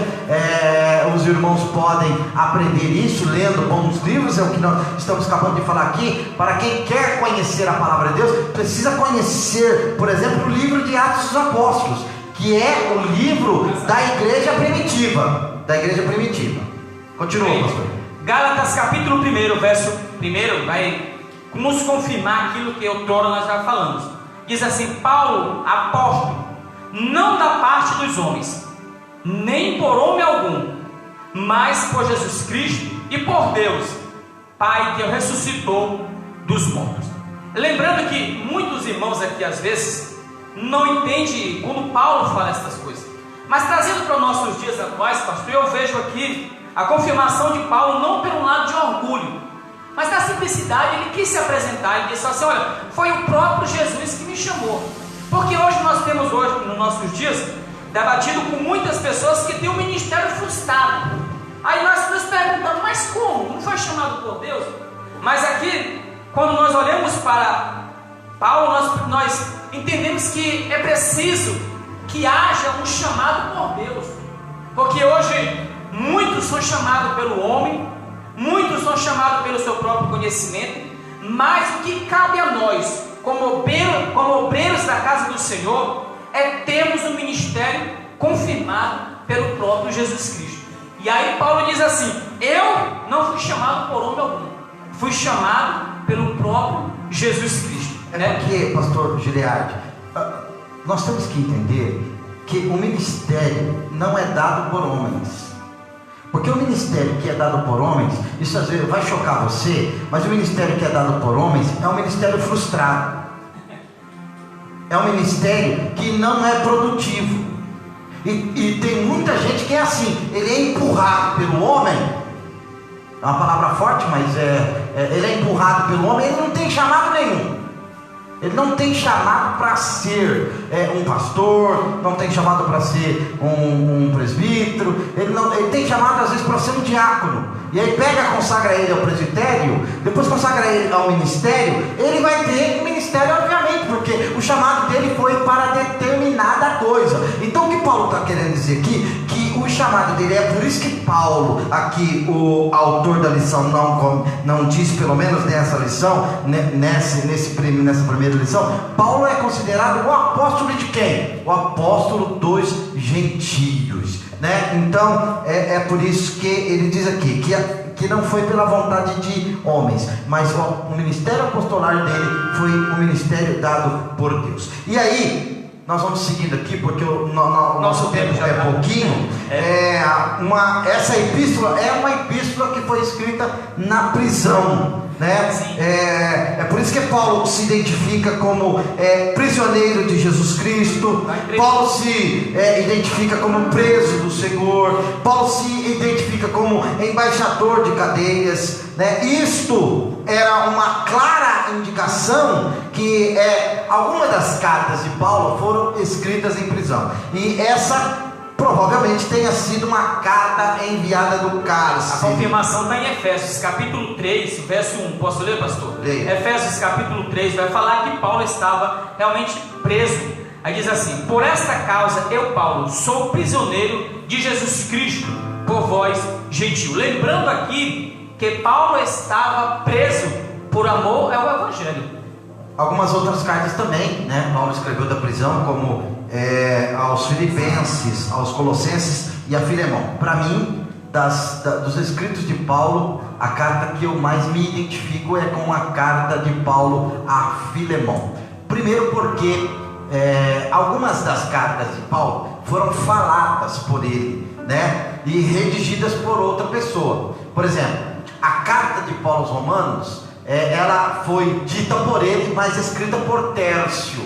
Os irmãos podem aprender isso lendo bons livros, é o que nós estamos acabando de falar aqui. Para quem quer conhecer a palavra de Deus, precisa conhecer, por exemplo, o livro de Atos dos Apóstolos, que é o livro da igreja primitiva. Continua, pastor.
Gálatas capítulo 1, verso 1, vai nos confirmar aquilo que outrora nós já falamos. Diz assim: Paulo, apóstolo, não da parte dos homens, nem por homem algum, mas por Jesus Cristo e por Deus, Pai que o ressuscitou dos mortos. Lembrando que muitos irmãos aqui às vezes não entendem quando Paulo fala essas coisas, mas trazendo para os nossos dias atuais, pastor, eu vejo aqui a confirmação de Paulo não pelo lado de orgulho, mas na simplicidade. Ele quis se apresentar e disse assim: olha, foi o próprio Jesus que me chamou. Porque hoje nós temos, nos nossos dias, debatido com muitas pessoas que têm um ministério frustrado. Aí nós nos perguntamos: mas como? Não foi chamado por Deus? Mas aqui, quando nós olhamos para Paulo, nós entendemos que é preciso que haja um chamado por Deus. Porque hoje muitos são chamados pelo homem, muitos são chamados pelo seu próprio conhecimento, mas o que cabe a nós, como obreiros da casa do Senhor, é termos um ministério confirmado pelo próprio Jesus Cristo. E aí Paulo diz assim: eu não fui chamado por homem algum, fui chamado pelo próprio Jesus Cristo.
Porque, pastor Gilead, nós temos que entender que o ministério não é dado por homens. Porque o ministério que é dado por homens, isso às vezes vai chocar você, mas o ministério que é dado por homens é um ministério frustrado. É um ministério que não é produtivo. E tem muita gente que é assim, ele é empurrado pelo homem, é uma palavra forte, mas ele é empurrado pelo homem, ele não tem chamado nenhum. Ele não tem chamado para ser um pastor, não tem chamado para ser um presbítero, ele tem chamado às vezes para ser um diácono. E aí consagra ele ao presbitério, depois consagra ele ao ministério. Ele vai ter um ministério, obviamente, porque o chamado dele foi para determinada coisa. Então o que Paulo está querendo dizer aqui, que o chamado dele, é por isso que Paulo, aqui o autor da lição, não diz, pelo menos nessa lição, nessa primeira lição, Paulo é considerado o apóstolo de quem? O apóstolo dos gentios, né? Então é por isso que ele diz aqui que não foi pela vontade de homens, mas o ministério apostolar dele foi um ministério dado por Deus. E aí nós vamos seguindo aqui, porque o nosso tempo já é pouquinho. Essa epístola é uma epístola que foi escrita na prisão, né? É por isso que Paulo se identifica como prisioneiro de Jesus Cristo. Paulo se identifica como preso do Senhor. Paulo se identifica como embaixador de cadeias, né? Isto era uma clara indicação que algumas das cartas de Paulo foram escritas em prisão, e essa provavelmente tenha sido uma carta enviada do cárcere.
A confirmação está em Efésios capítulo 3, verso 1. Posso ler, pastor?
Leia.
Efésios capítulo 3 vai falar que Paulo estava realmente preso. Aí diz assim: por esta causa eu, Paulo, sou prisioneiro de Jesus Cristo por vós, gentil. Lembrando aqui que Paulo estava preso por amor ao Evangelho.
Algumas outras cartas também, né? Paulo escreveu da prisão, como aos Filipenses, aos Colossenses e a Filemão. Para mim, dos escritos de Paulo, a carta que eu mais me identifico é com a carta de Paulo a Filemão. Primeiro porque algumas das cartas de Paulo foram faladas por ele, né? E redigidas por outra pessoa. Por exemplo, a carta de Paulo aos Romanos, ela foi dita por ele, mas escrita por Tércio,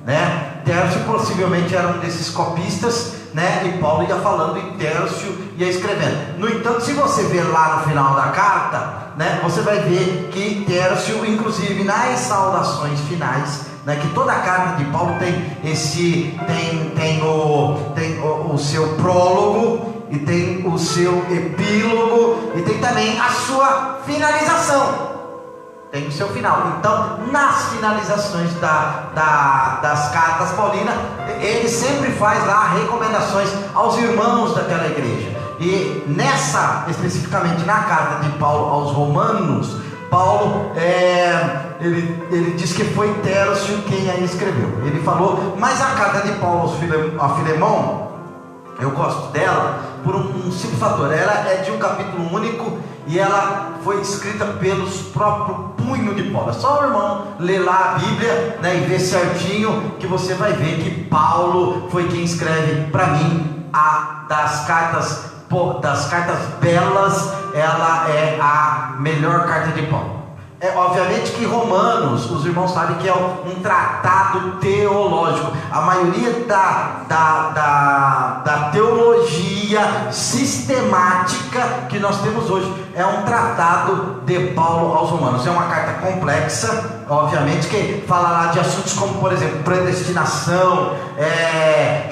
né? Tércio possivelmente era um desses copistas, né? E Paulo ia falando e Tércio ia escrevendo. No entanto, se você ver lá no final da carta, né, você vai ver que Tércio, inclusive nas saudações finais, né, que toda a carta de Paulo tem o seu prólogo, e tem o seu epílogo, e tem também a sua finalização. Tem o seu final. Então, nas finalizações das cartas paulinas, ele sempre faz lá recomendações aos irmãos daquela igreja. E especificamente na carta de Paulo aos Romanos, Paulo ele diz que foi Tércio quem a escreveu. Ele falou, mas a carta de Paulo a Filemão, eu gosto dela por um simples fator. Ela é de um capítulo único e ela foi escrita pelos próprios punhos de Paulo. É só o irmão ler lá a Bíblia, né, e ver certinho, que você vai ver que Paulo foi quem escreve. Para mim, das cartas belas, ela é a melhor carta de Paulo. Obviamente que Romanos, os irmãos sabem que é um tratado teológico. A maioria da teologia sistemática que nós temos hoje é um tratado de Paulo aos Romanos. É uma carta complexa, obviamente, que fala lá de assuntos como, por exemplo, predestinação,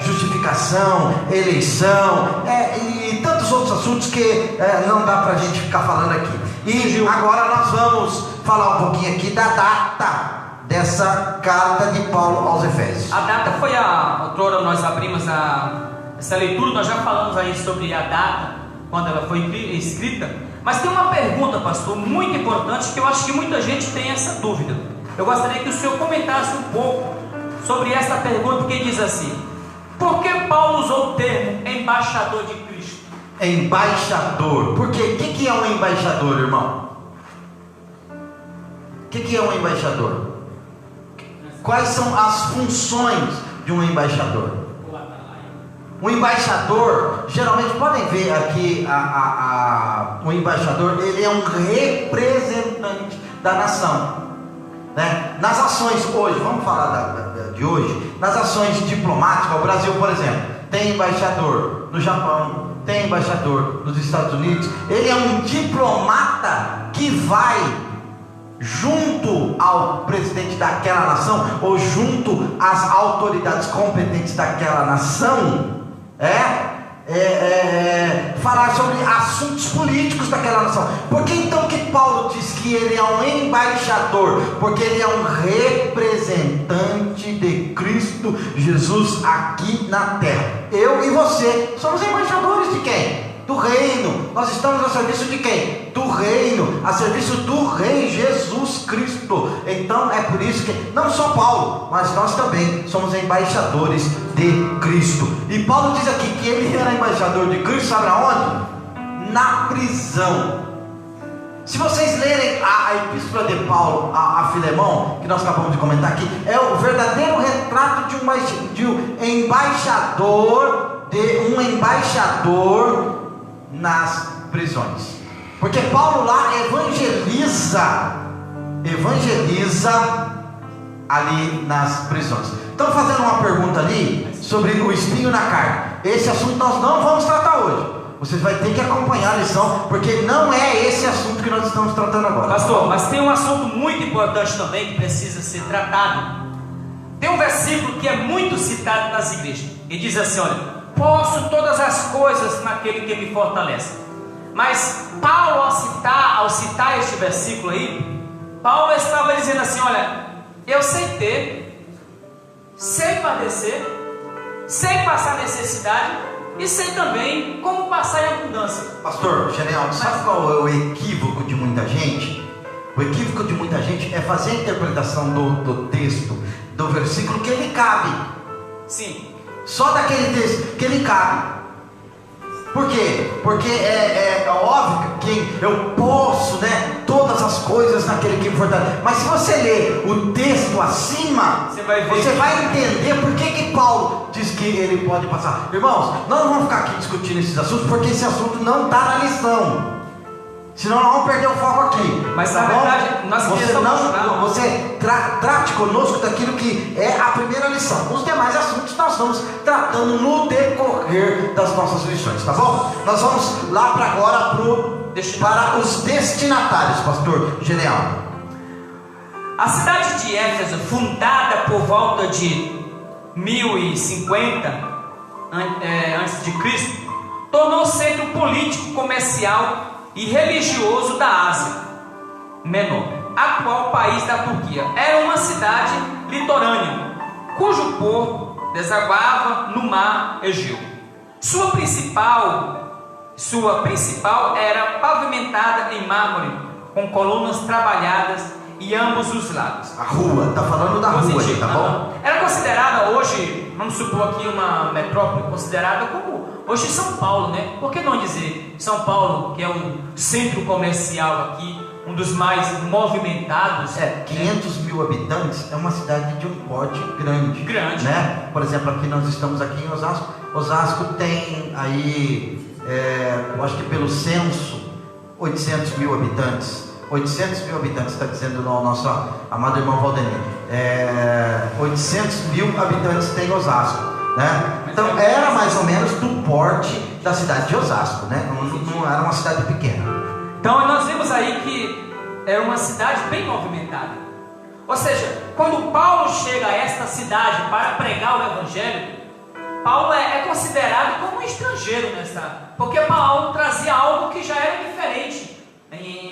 justificação, eleição, e tantos outros assuntos que não dá para a gente ficar falando aqui. E agora nós vamos falar um pouquinho aqui da data dessa carta de Paulo aos Efésios.
A data foi outrora nós abrimos essa leitura, nós já falamos aí sobre a data, quando ela foi escrita. Mas tem uma pergunta, pastor, muito importante, que eu acho que muita gente tem essa dúvida. Eu gostaria que o senhor comentasse um pouco sobre essa pergunta, que diz assim: por que Paulo usou o termo embaixador de Cristo?
Embaixador. Por quê? O que é um embaixador, irmão? O que é um embaixador? Quais são as funções de um embaixador? O embaixador, geralmente podem ver aqui, o embaixador, ele é um representante da nação, né? Nas ações hoje, vamos falar de hoje, nas ações diplomáticas, o Brasil, por exemplo, tem embaixador no Japão, tem embaixador nos Estados Unidos. Ele é um diplomata que vai junto ao presidente daquela nação, ou junto às autoridades competentes daquela nação, falar sobre assuntos políticos daquela nação. Por que então que Paulo diz que ele é um embaixador? Porque ele é um representante de Cristo Jesus aqui na terra. Eu e você somos embaixadores de quem? Do reino. Nós estamos a serviço de quem? Do reino, a serviço do Rei Jesus Cristo. Então é por isso que não só Paulo, mas nós também somos embaixadores de Cristo. E Paulo diz aqui que ele era embaixador de Cristo, sabe aonde? Na prisão. Se vocês lerem a epístola de Paulo a Filemão, que nós acabamos de comentar aqui, é o verdadeiro retrato de um embaixador nas prisões. Porque Paulo lá evangeliza ali nas prisões. Estão fazendo uma pergunta ali sobre o espinho na carne. Esse assunto nós não vamos tratar hoje. Vocês vão ter que acompanhar a lição, porque não é esse assunto que nós estamos tratando agora.
Pastor, mas tem um assunto muito importante também que precisa ser tratado. Tem um versículo que é muito citado nas igrejas, e diz assim: olha, posso todas as coisas naquele que me fortalece. Mas Paulo, ao citar este versículo aí, Paulo estava dizendo assim: olha, eu sei ter, sei padecer, sei passar necessidade, e sei também como passar em abundância.
Pastor General, sabe qual é o equívoco de muita gente? O equívoco de muita gente é fazer a interpretação do texto, do versículo que ele cabe.
Sim.
Só daquele texto que ele cabe. Por quê? Porque é óbvio que eu posso, né, todas as coisas naquele que me fortalece. Mas se você ler o texto acima, você vai entender por que Paulo diz que ele pode passar. Irmãos, nós não vamos ficar aqui discutindo esses assuntos, porque esse assunto não está na lição. Senão nós vamos perder o foco aqui.
Mas na verdade, nós
você trate conosco daquilo que é a primeira lição. Os demais assuntos nós vamos tratando no decorrer das nossas lições, tá bom? Nós vamos lá para agora para os destinatários, pastor General.
A cidade de Éfeso, fundada por volta de 1050 antes de Cristo, tornou centro político, comercial e religioso da Ásia Menor, atual país da Turquia. Era uma cidade litorânea, cujo porto desaguava no mar Egeu. Sua principal era pavimentada em mármore, com colunas trabalhadas em ambos os lados.
A rua, está falando da rua aí, tá bom?
Era considerada hoje, vamos supor aqui, uma metrópole considerada como hoje São Paulo, né? Por que não dizer São Paulo, que é um centro comercial aqui, um dos mais movimentados?
500 mil habitantes, é uma cidade de um porte grande. Né? Por exemplo, aqui nós estamos aqui em Osasco. Osasco tem aí, eu acho que pelo censo, 800 mil habitantes. 800 mil habitantes, está dizendo o nosso amado irmão Valdemir. 800 mil habitantes tem Osasco, né? Então era mais ou menos do porte da cidade de Osasco, né? Não era uma cidade pequena.
Então nós vimos aí que era uma cidade bem movimentada. Ou seja, quando Paulo chega a esta cidade para pregar o Evangelho, Paulo é considerado como um estrangeiro porque Paulo trazia algo que já era diferente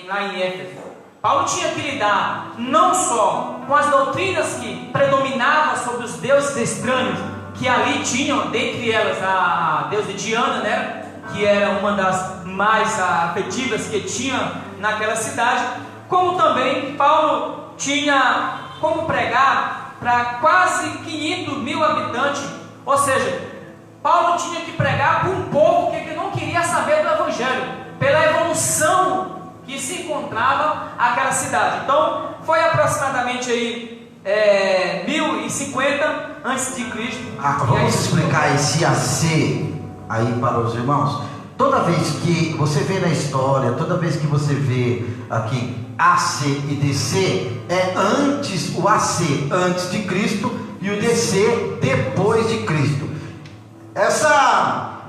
lá em Éfeso. Paulo tinha que lidar não só com as doutrinas que predominavam sobre os deuses estranhos, que ali tinham, dentre elas a deusa Diana, né, que era uma das mais afetivas que tinha naquela cidade, como também Paulo tinha como pregar para quase 500 mil habitantes. Ou seja, Paulo tinha que pregar para um povo que não queria saber do Evangelho, pela evolução que se encontrava aquela cidade. Então foi aproximadamente aí 1050 50 antes de Cristo.
Vamos explicar esse AC aí para os irmãos. Toda vez que você vê na história, toda vez que você vê aqui AC e DC, é antes, o AC antes de Cristo e o DC depois de Cristo. Essa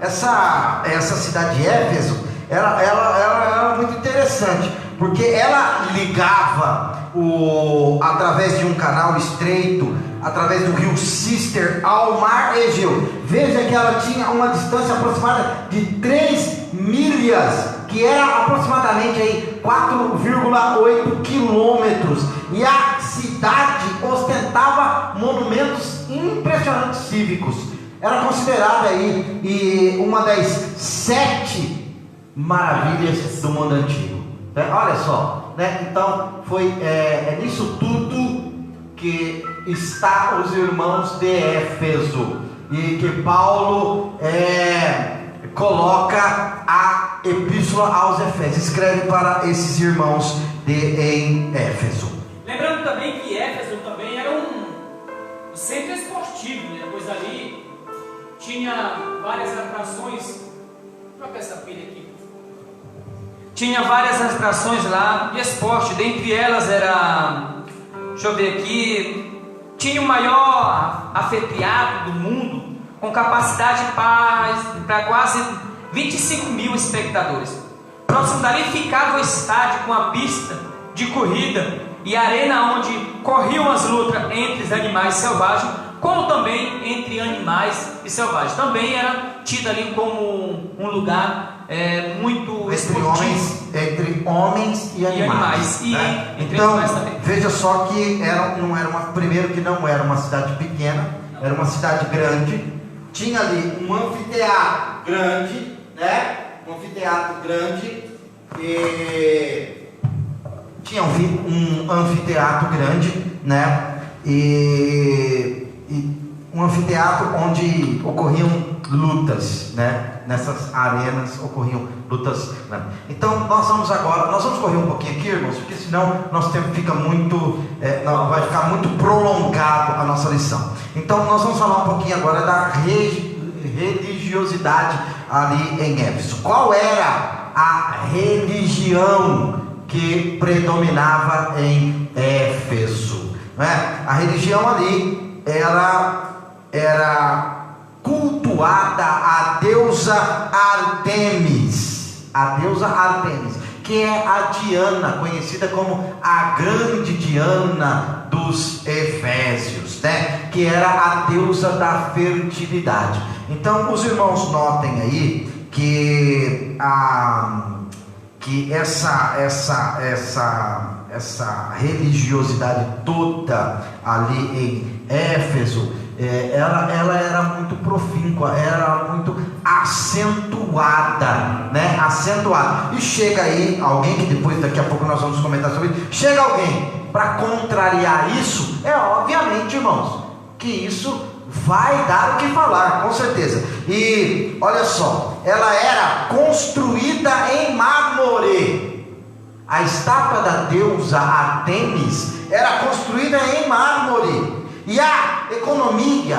cidade de Éfeso, ela era muito interessante, porque ela ligava através de um canal estreito, através do rio Cister ao mar Egeu. Veja que ela tinha uma distância aproximada de 3 milhas, que era aproximadamente aí 4,8 quilômetros, e a cidade ostentava monumentos impressionantes cívicos. Era considerada aí uma das 7 maravilhas do mundo antigo. Olha só, né? Então foi nisso tudo que está os irmãos de Éfeso, e que Paulo coloca a epístola aos Efésios, escreve para esses irmãos em Éfeso.
Lembrando também que Éfeso também era um centro esportivo, né? Pois ali tinha várias atrações. Troca essa pilha aqui. Tinha várias atrações lá de esporte, dentre elas era, deixa eu ver aqui, tinha o maior anfiteatro do mundo, com capacidade para quase 25 mil espectadores. Próximo dali ficava o estádio com a pista de corrida e a arena onde corriam as lutas entre os animais selvagens, como também entre animais e selvagens. Também era tido ali como um lugar muito esportivo.
Entre homens e animais. Né? Então, veja só que primeiro que não era uma cidade pequena, era uma cidade grande. Tinha ali um anfiteatro grande, né? Um anfiteatro grande. Tinha um anfiteatro grande, né? E um anfiteatro onde ocorriam lutas, né? Nessas arenas ocorriam lutas, né? Então nós vamos correr um pouquinho aqui, irmãos, porque senão nosso tempo fica vai ficar muito prolongado a nossa lição. Então nós vamos falar um pouquinho agora da religiosidade ali em Éfeso. Qual era a religião que predominava em Éfeso, né? A religião ali era cultuada a deusa Ártemis, que é a Diana, conhecida como a grande Diana dos Efésios, né? Que era a deusa da fertilidade. Então os irmãos notem aí que essa religiosidade toda ali em Éfeso, ela era muito profícua, era muito acentuada, né? Acentuada. E chega aí alguém, que depois, daqui a pouco nós vamos comentar sobre isso, chega alguém para contrariar isso, obviamente, irmãos, que isso vai dar o que falar, com certeza. E olha só, ela era construída em mármore. A estátua da deusa Ártemis era construída em mármore. E a economia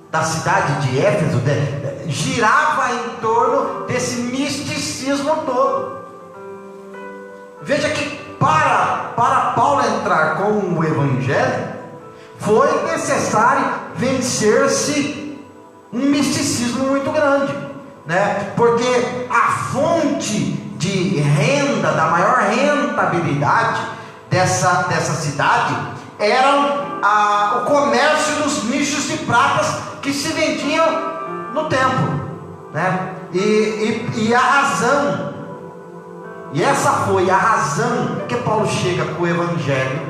da cidade de Éfeso girava em torno desse misticismo todo. Veja que para Paulo entrar com o Evangelho, foi necessário vencer-se um misticismo muito grande, né? Porque a fonte de renda, da maior rentabilidade dessa cidade, era o comércio dos nichos de pratas que se vendiam no templo, né? E a razão, e essa foi a razão que Paulo chega com o Evangelho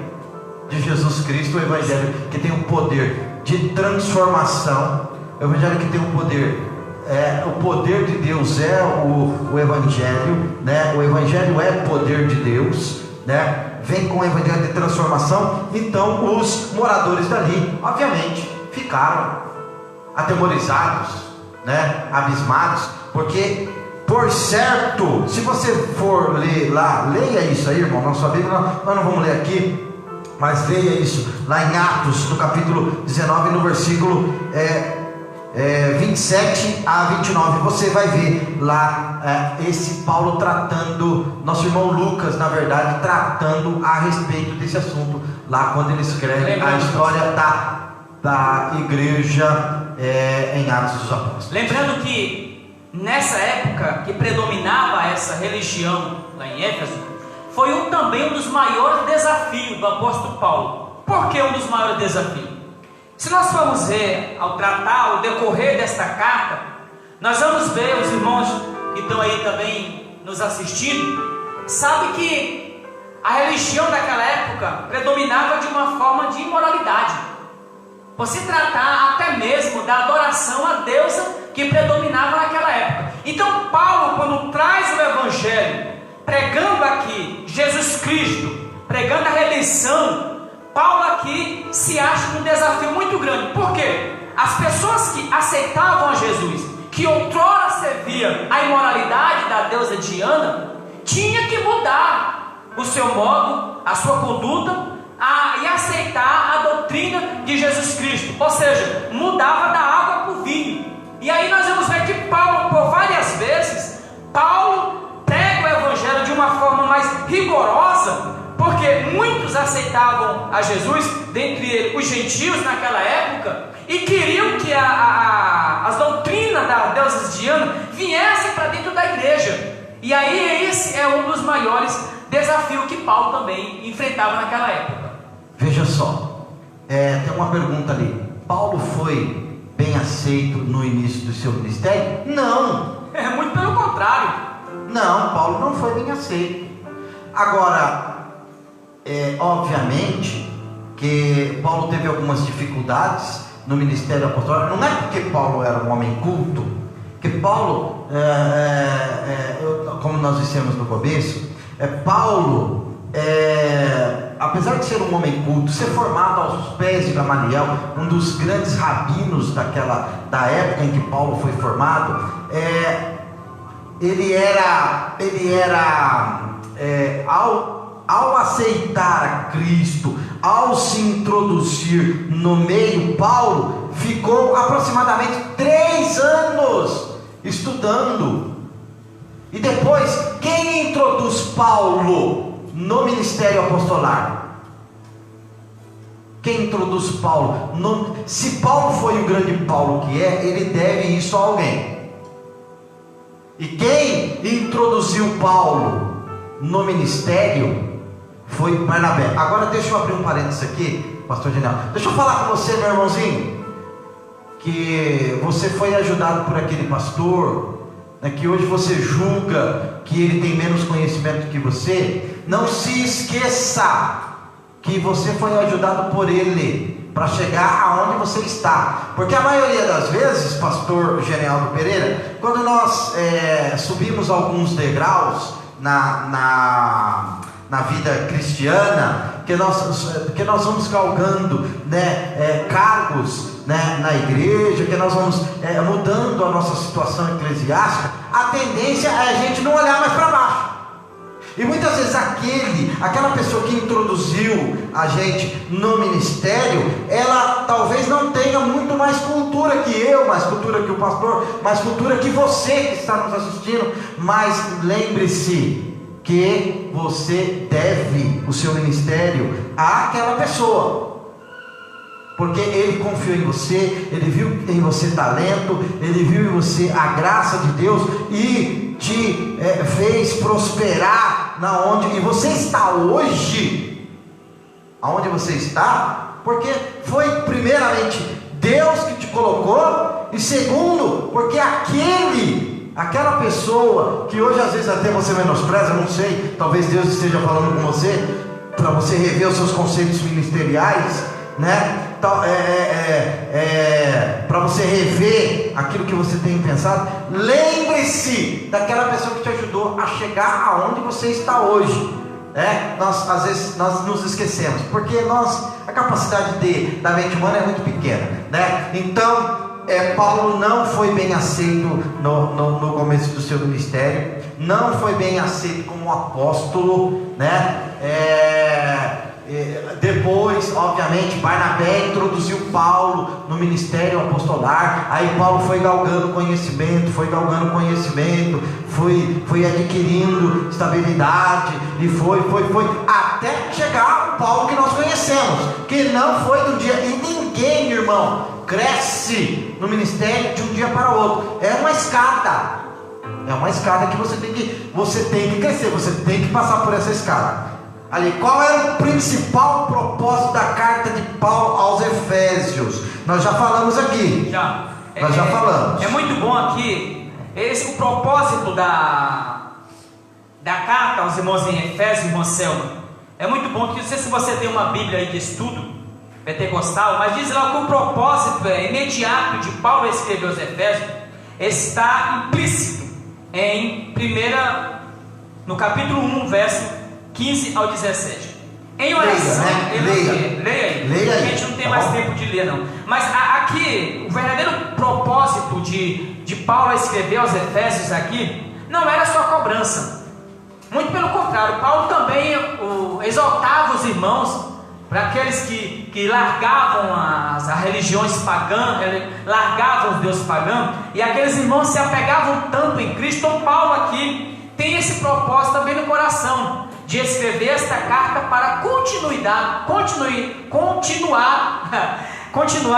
de Jesus Cristo, o Evangelho que tem o poder de transformação, o Evangelho que tem o poder de Deus é o Evangelho, né? O Evangelho é poder de Deus, né? Vem com o Evangelho de transformação. Então os moradores dali, obviamente, ficaram atemorizados, né? Abismados, porque, por certo, se você for ler lá, leia isso aí, irmão, na sua Bíblia, nós não vamos ler aqui. Mas leia isso lá em Atos, no capítulo 19, no versículo 27 a 29. Você vai ver lá esse Paulo tratando, nosso irmão Lucas, na verdade, tratando a respeito desse assunto, lá quando ele escreve a história da igreja em Atos dos Apóstolos.
Lembrando que nessa época que predominava essa religião lá em Éfeso, foi também um dos maiores desafios do apóstolo Paulo. Por que um dos maiores desafios? Se nós formos ver, ao tratar, o decorrer desta carta, nós vamos ver, os irmãos que estão aí também nos assistindo, sabe que a religião daquela época predominava de uma forma de imoralidade, por se tratar até mesmo da adoração à deusa que predominava naquela época. Então Paulo, quando traz o Evangelho, pregando aqui Jesus Cristo, pregando a redenção, Paulo aqui se acha num desafio muito grande. Por quê? As pessoas que aceitavam a Jesus, que outrora servia a imoralidade da deusa Diana, tinha que mudar o seu modo, a sua conduta e aceitar a doutrina de Jesus Cristo. Ou seja, mudava da água para o vinho. E aí nós vamos ver que Paulo, por várias vezes, Paulo prega o Evangelho de uma forma mais rigorosa, porque muitos aceitavam a Jesus, dentre eles os gentios naquela época, e queriam que as doutrinas da deusa Diana viessem para dentro da igreja. E aí esse é um dos maiores desafios que Paulo também enfrentava naquela época.
Veja só, tem uma pergunta ali. Paulo foi bem aceito no início do seu ministério? Não.
Muito pelo contrário.
Não, Paulo não foi bem aceito. Agora, obviamente que Paulo teve algumas dificuldades no ministério apostólico. Não é porque Paulo era um homem culto, que Paulo, como nós dissemos no começo, Paulo, apesar de ser um homem culto, ser formado aos pés de Gamaliel, um dos grandes rabinos da época em que Paulo foi formado, ele era ao aceitar a Cristo, ao se introduzir no meio, Paulo ficou aproximadamente 3 anos estudando. E depois, quem introduz Paulo no ministério apostolar? Quem introduz Paulo? Se Paulo foi o grande Paulo que ele deve isso a alguém. E quem introduziu Paulo no ministério foi Barnabé. Agora deixa eu abrir um parênteses aqui, pastor Genial. Deixa eu falar com você, meu irmãozinho, que você foi ajudado por aquele pastor, que hoje você julga que ele tem menos conhecimento que você. Não se esqueça que você foi ajudado por ele para chegar aonde você está, porque a maioria das vezes, pastor Genialdo Pereira, quando nós subimos alguns degraus na vida cristiana, que nós vamos galgando, cargos, na igreja, que nós vamos mudando a nossa situação eclesiástica, a tendência é a gente não olhar mais para baixo. E muitas vezes aquela pessoa que introduziu a gente no ministério, ela talvez não tenha muito mais cultura que eu, mais cultura que o pastor, mais cultura que você que está nos assistindo. Mas lembre-se que você deve o seu ministério àquela pessoa, porque ele confiou em você, ele viu em você talento, ele viu em você a graça de Deus e te fez prosperar e você está hoje aonde você está, porque foi primeiramente Deus que te colocou, e segundo, porque aquela pessoa que hoje às vezes até você menospreza, não sei, talvez Deus esteja falando com você para você rever os seus conceitos ministeriais, para você rever aquilo que você tem pensado. Lembre-se daquela pessoa que te ajudou a chegar aonde você está hoje. Às vezes nós nos esquecemos, porque a capacidade da mente humana é muito pequena, Então Paulo não foi bem aceito no começo do seu ministério, não foi bem aceito como apóstolo, Depois, obviamente, Barnabé introduziu Paulo no ministério apostolar. Aí Paulo foi galgando conhecimento, foi adquirindo estabilidade, e foi, até chegar o Paulo que nós conhecemos, que não foi de um dia. E ninguém, irmão, cresce no ministério de um dia para o outro. É uma escada. É uma escada que você tem que crescer, você tem que passar por essa escada. Ali, qual era o principal propósito da carta de Paulo aos Efésios? Nós já falamos aqui. Nós já falamos.
É muito bom aqui, o propósito da carta aos irmãos em Efésios, irmão Selma. É muito bom, porque não sei se você tem uma Bíblia aí de estudo pentecostal, mas diz lá que o propósito imediato de Paulo escrever aos Efésios está implícito no capítulo 1, verso 15 ao 17. Em oração, leia aí. A gente não tem mais tempo de ler, não. Mas aqui, o verdadeiro propósito de Paulo escrever aos Efésios aqui não era só cobrança. Muito pelo contrário, Paulo também exaltava os irmãos, para aqueles que largavam as religiões pagãs, largavam os deuses pagãos, e aqueles irmãos se apegavam tanto em Cristo. Então Paulo aqui tem esse propósito também no coração, de escrever esta carta para continuar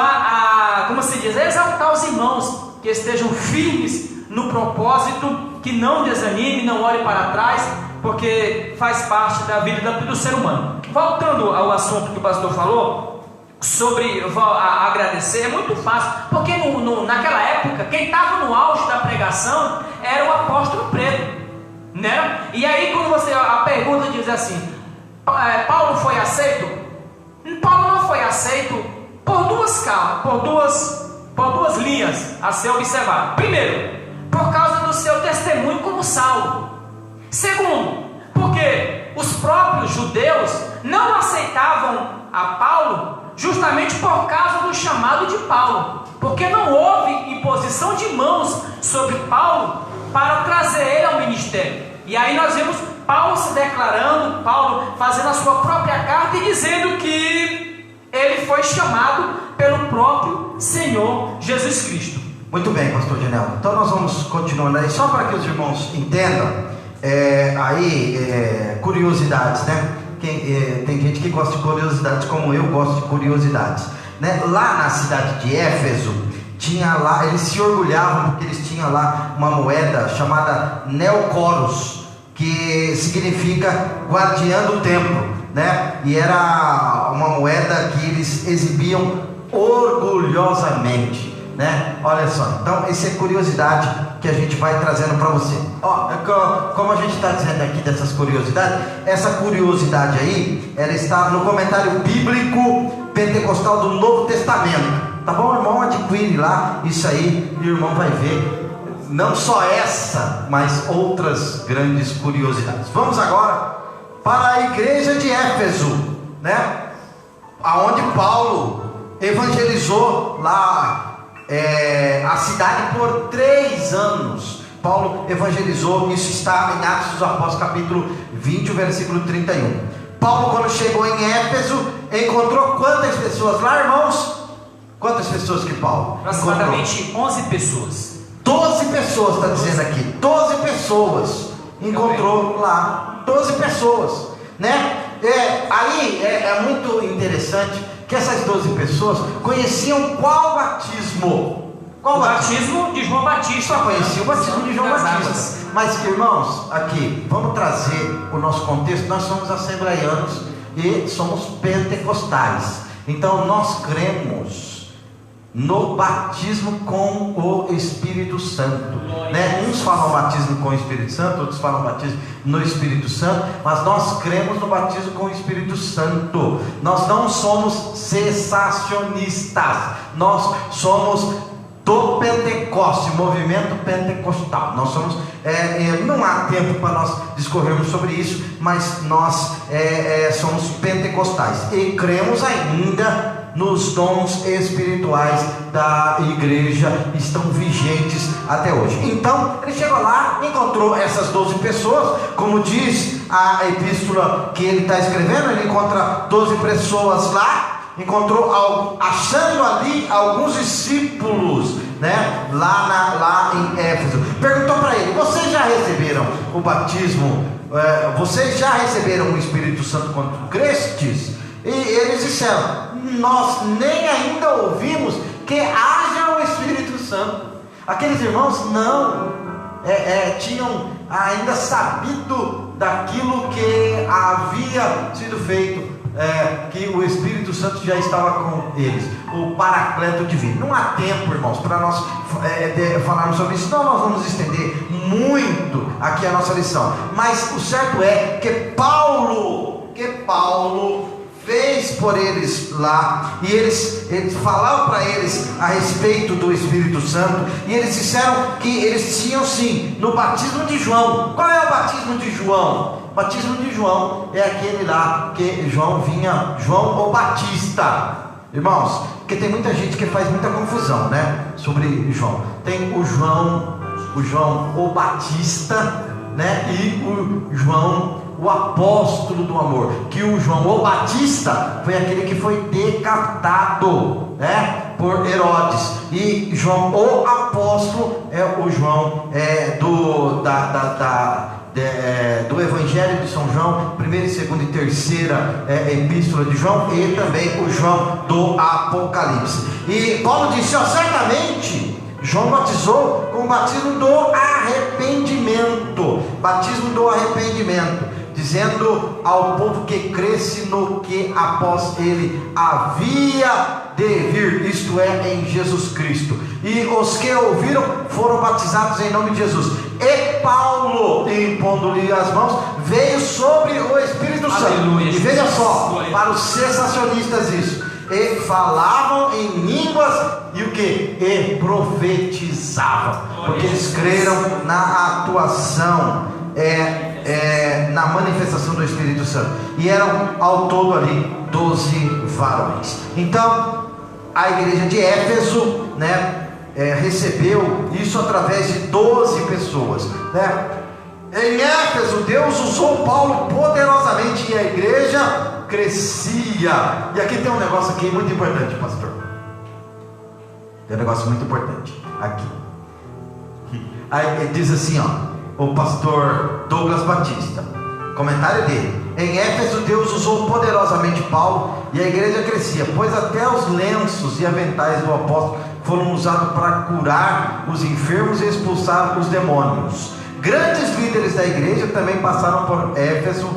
a, como se diz, exaltar os irmãos, que estejam firmes no propósito, que não desanime, não olhe para trás, porque faz parte da vida do ser humano. Voltando ao assunto que o pastor falou, sobre agradecer, é muito fácil, porque naquela época, quem estava no auge da pregação era o apóstolo Pedro, né? E aí quando a pergunta diz assim, Paulo foi aceito? Paulo não foi aceito por duas linhas a ser observado. Primeiro, por causa do seu testemunho como Saulo. Segundo, porque os próprios judeus não aceitavam a Paulo justamente por causa do chamado de Paulo, porque não houve imposição de mãos sobre Paulo para trazer ele ao ministério. E aí nós vemos Paulo se declarando, Paulo fazendo a sua própria carta e dizendo que ele foi chamado pelo próprio Senhor Jesus Cristo.
Muito bem, pastor Gineldo. Então nós vamos continuando aí, só para que os irmãos entendam. Curiosidades, né? Tem gente que gosta de curiosidades, como eu gosto de curiosidades, né? Lá na cidade de Éfeso, tinha lá, eles se orgulhavam porque eles tinham lá uma moeda chamada Neocoros, que significa guardiã do templo, né? E era uma moeda que eles exibiam orgulhosamente, né? Olha só, então essa é curiosidade que a gente vai trazendo para você. Como a gente está dizendo aqui dessas curiosidades, essa curiosidade aí, ela está no comentário bíblico pentecostal do Novo Testamento, tá bom, irmão? Adquire lá isso aí e o irmão vai ver não só essa, mas outras grandes curiosidades. Vamos agora para a igreja de Éfeso, né? Aonde Paulo evangelizou lá a cidade por 3 anos. Paulo evangelizou, isso está em Atos dos Apóstolos capítulo 20, o versículo 31. Paulo, quando chegou em Éfeso, encontrou quantas pessoas lá, irmãos? Quantas pessoas que Paulo
aproximadamente
encontrou?
11 pessoas.
12 pessoas está dizendo aqui, 12 pessoas encontrou lá, 12 pessoas, né? Aí é muito interessante que essas 12 pessoas conheciam qual batismo?
O batismo de João Batista.
Só conhecia o batismo de João Batista. Mas, irmãos, aqui, vamos trazer o nosso contexto. Nós somos assembleianos e somos pentecostais. Então, nós cremos no batismo com o Espírito Santo, né? Uns falam batismo com o Espírito Santo, outros falam batismo no Espírito Santo, mas nós cremos no batismo com o Espírito Santo. Nós não somos cessacionistas, nós somos do Pentecoste, movimento pentecostal. Nós somos, não há tempo para nós discorrermos sobre isso, mas nós somos pentecostais e cremos ainda nos dons espirituais da igreja estão vigentes até hoje. Então ele chegou lá, encontrou essas 12 pessoas, como diz a epístola que ele está escrevendo. Ele encontra 12 pessoas lá, encontrou achando ali alguns discípulos, né, lá em Éfeso. Perguntou para ele: vocês já receberam o batismo? Vocês já receberam o Espírito Santo quando crestes? E eles disseram: nós nem ainda ouvimos que haja o Espírito Santo. Aqueles irmãos não tinham ainda sabido daquilo que havia sido feito, que o Espírito Santo já estava com eles, o Paracleto divino. Não há tempo, irmãos, para nós falarmos sobre isso, senão nós vamos estender muito aqui a nossa lição. Mas o certo é que Paulo fez por eles lá, e eles falaram para eles a respeito do Espírito Santo, e eles disseram que eles tinham sim no batismo de João. Qual é o batismo de João? O batismo de João é aquele lá que João o Batista, irmãos, porque tem muita gente que faz muita confusão, né, sobre João. Tem o João o Batista, né, e o João o apóstolo do amor, que o João o Batista foi aquele que foi decapitado, né, por Herodes, e João o apóstolo é o João do Evangelho de São João, 1ª, 2ª e 3ª epístola de João, e também o João do Apocalipse. E Paulo disse: certamente João batizou com o batismo do arrependimento, dizendo ao povo que cresce no que após ele havia de vir, isto é, em Jesus Cristo. E os que ouviram foram batizados em nome de Jesus. E Paulo, impondo-lhe as mãos, veio sobre o Espírito Santo.
Aleluia.
E veja só, para os sensacionistas isso, e falavam em línguas, e o que? E profetizavam, porque eles creram na atuação, na manifestação do Espírito Santo. E eram ao todo ali 12 varões. Então a igreja de Éfeso, né, recebeu isso através de 12 pessoas, né? Em Éfeso, Deus usou Paulo poderosamente e a igreja crescia. E aqui tem um negócio aqui muito importante, pastor. Tem um negócio muito importante aqui. Aí ele diz assim, o pastor Douglas Batista, comentário dele: em Éfeso, Deus usou poderosamente Paulo e a igreja crescia, pois até os lenços e aventais do apóstolo foram usados para curar os enfermos e expulsar os demônios. Grandes líderes da igreja também passaram por Éfeso.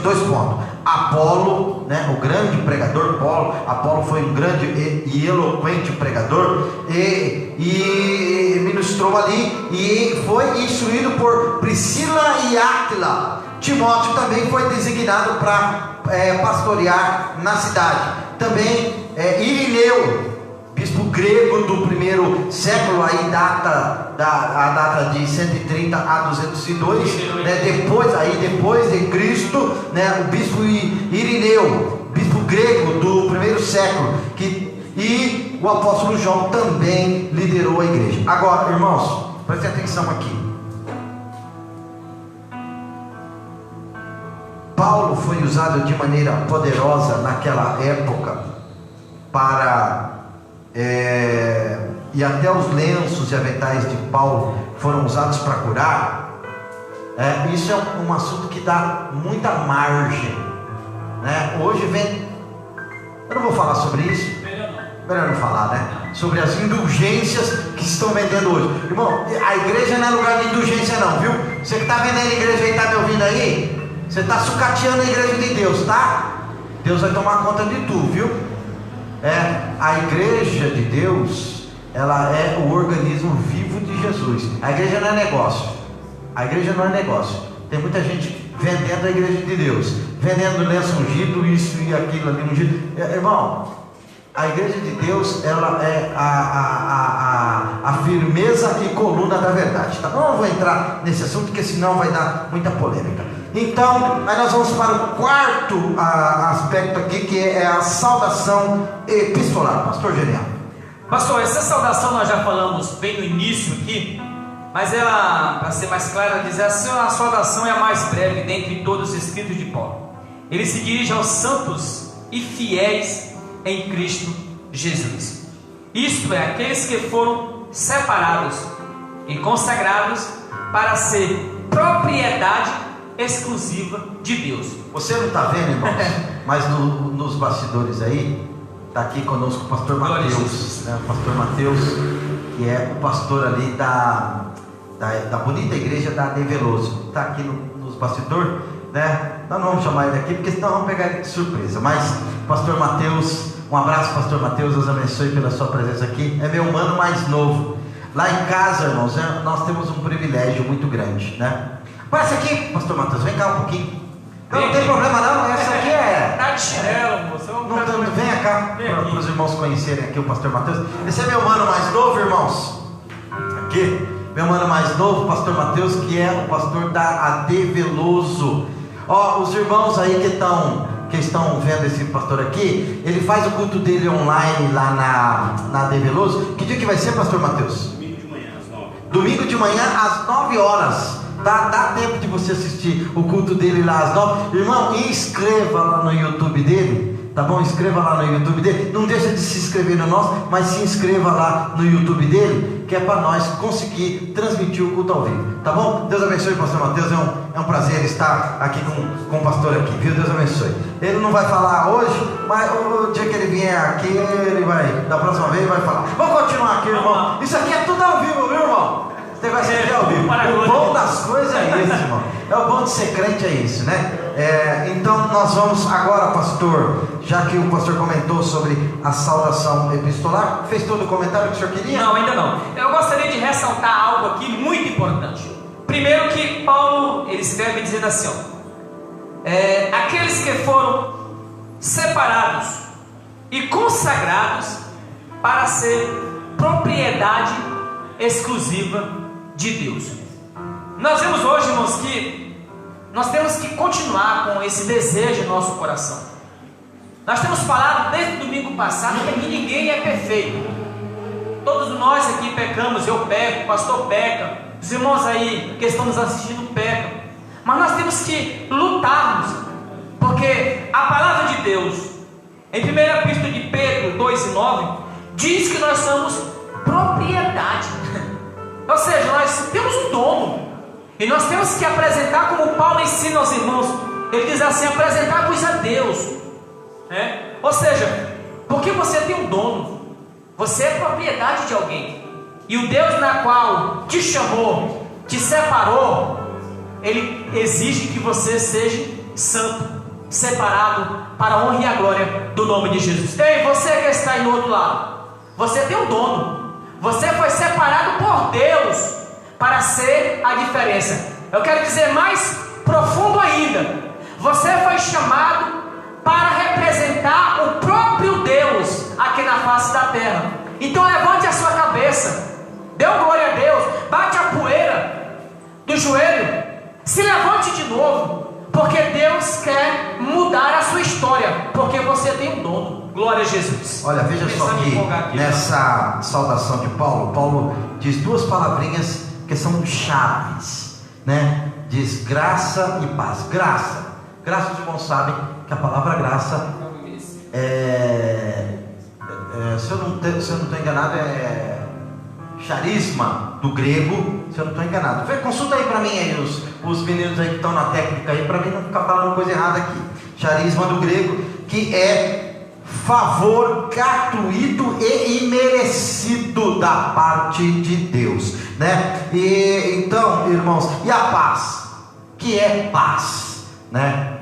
Dois pontos. Apolo, né, o grande pregador Apolo foi um grande e eloquente pregador, e ministrou ali, e foi instruído por Priscila e Áquila. Timóteo também foi designado para pastorear na cidade. Também Irineu, bispo grego do 1º século, aí a data de 130 a 202, né, depois de Cristo, né, o bispo Irineu, bispo grego do 1º século, e o apóstolo João também liderou a igreja. Agora, irmãos, prestem atenção aqui. Paulo foi usado de maneira poderosa naquela época e até os lenços e aventais de Paulo foram usados para curar. Isso é um assunto que dá muita margem, né? Hoje eu não vou falar sobre isso, melhor não falar, né? Sobre as indulgências que estão vendendo hoje. Irmão, a igreja não é lugar de indulgência não, viu? Você que está vendendo a igreja aí, está me ouvindo aí? Você está sucateando a igreja de Deus, tá? Deus vai tomar conta de tudo, viu? A igreja de Deus, ela é o organismo vivo de Jesus. A igreja não é negócio. A igreja não é negócio. Tem muita gente vendendo a igreja de Deus, vendendo lenço ungido, isso e aquilo ali ungido. Irmão, a igreja de Deus, ela é a firmeza e coluna da verdade, tá? Não vou entrar nesse assunto, porque senão vai dar muita polêmica. Então, aí nós vamos para o quarto aspecto aqui, que é a saudação epistolar. Pastor Genial.
Pastor, essa saudação nós já falamos bem no início aqui, mas ela, para ser mais clara, diz assim: a saudação é a mais breve dentre todos os escritos de Paulo. Ele se dirige aos santos e fiéis em Cristo Jesus. Isto é, aqueles que foram separados e consagrados para ser propriedade exclusiva de Deus.
Você não está vendo, irmãos? Mas nos bastidores aí, está aqui conosco o pastor Mateus, né? O pastor Mateus, que é o pastor ali da bonita igreja da De Veloso. Está aqui nos bastidores, né? Nós não vamos chamar ele aqui, porque senão vamos pegar ele de surpresa. Mas, pastor Mateus, um abraço, pastor Mateus, Deus abençoe pela sua presença aqui. É meu mano mais novo. Lá em casa, irmãos, nós temos um privilégio muito grande, né? Passa aqui, pastor Mateus, vem cá um pouquinho. Não tem problema não, essa aqui é...
Tá de chinelo, moço.
Venha cá, para os irmãos conhecerem aqui o pastor Mateus. Esse é meu mano mais novo, irmãos. Aqui, meu mano mais novo, pastor Mateus, que é o pastor da AD Veloso. Ó, os irmãos aí que estão vendo esse pastor aqui, ele faz o culto dele online lá na AD Veloso. Que dia que vai ser, pastor Mateus?
Domingo de manhã, às 9.
Domingo de manhã, às 9 horas. Dá tempo de você assistir o culto dele lá às 9. Irmão, inscreva lá no YouTube dele, tá bom? Inscreva lá no YouTube dele. Não deixa de se inscrever no nosso, mas se inscreva lá no YouTube dele, que é para nós conseguir transmitir o culto ao vivo, tá bom? Deus abençoe, pastor Mateus. É um prazer estar aqui com o pastor aqui, viu? Deus abençoe. Ele não vai falar hoje, mas o dia que ele vier aqui, ele vai, da próxima vez, ele vai falar. Vamos continuar aqui, irmão. Isso aqui é tudo ao vivo, viu, irmão? Você vai ser ao vivo. O bom das coisas é isso, irmão. É o bom de ser crente, é isso, né? Então nós vamos agora, pastor, já que o pastor comentou sobre a saudação epistolar, fez todo o comentário que o senhor queria?
Não, ainda não. Eu gostaria de ressaltar algo aqui muito importante. Primeiro que Paulo, ele escreve dizendo assim, ó, aqueles que foram separados e consagrados para ser propriedade exclusiva de Deus. Nós vemos hoje, irmãos, que nós temos que continuar com esse desejo no nosso coração. Nós temos falado desde o domingo passado que ninguém é perfeito. Todos nós aqui pecamos, eu peco, o pastor peca, os irmãos aí que estão nos assistindo pecam. Mas nós temos que lutarmos, porque a palavra de Deus, em 1 Epístola de Pedro 2:9, diz que nós somos propriedade. Ou seja, nós temos um dono, e nós temos que apresentar, como Paulo ensina aos irmãos. Ele diz assim: apresentar-vos a Deus, né? Ou seja, porque você tem um dono, você é propriedade de alguém, e o Deus na qual te chamou, te separou, Ele exige que você seja santo, separado para a honra e a glória do nome de Jesus. Ei, você que está aí do outro lado, você tem um dono. Você foi separado por Deus para ser a diferença. Eu quero dizer mais profundo ainda. Você foi chamado para representar o próprio Deus aqui na face da terra. Então levante a sua cabeça, dê glória a Deus, bate a poeira do joelho, se levante de novo, porque Deus quer mudar a sua história, porque você tem um dono. Glória a Jesus.
Olha, veja só aqui, nessa saudação de Paulo diz duas palavrinhas que são chaves, né? Diz graça e paz. Graça, os irmãos sabem que a palavra graça se eu não estou enganado, é charisma do grego, se eu não estou enganado. Consulta aí para mim aí, os meninos aí que estão na técnica aí, para mim não ficar falando coisa errada aqui. Charisma do grego, que é favor gratuito e imerecido da parte de Deus, né? E então, irmãos, e a paz, que é paz, né?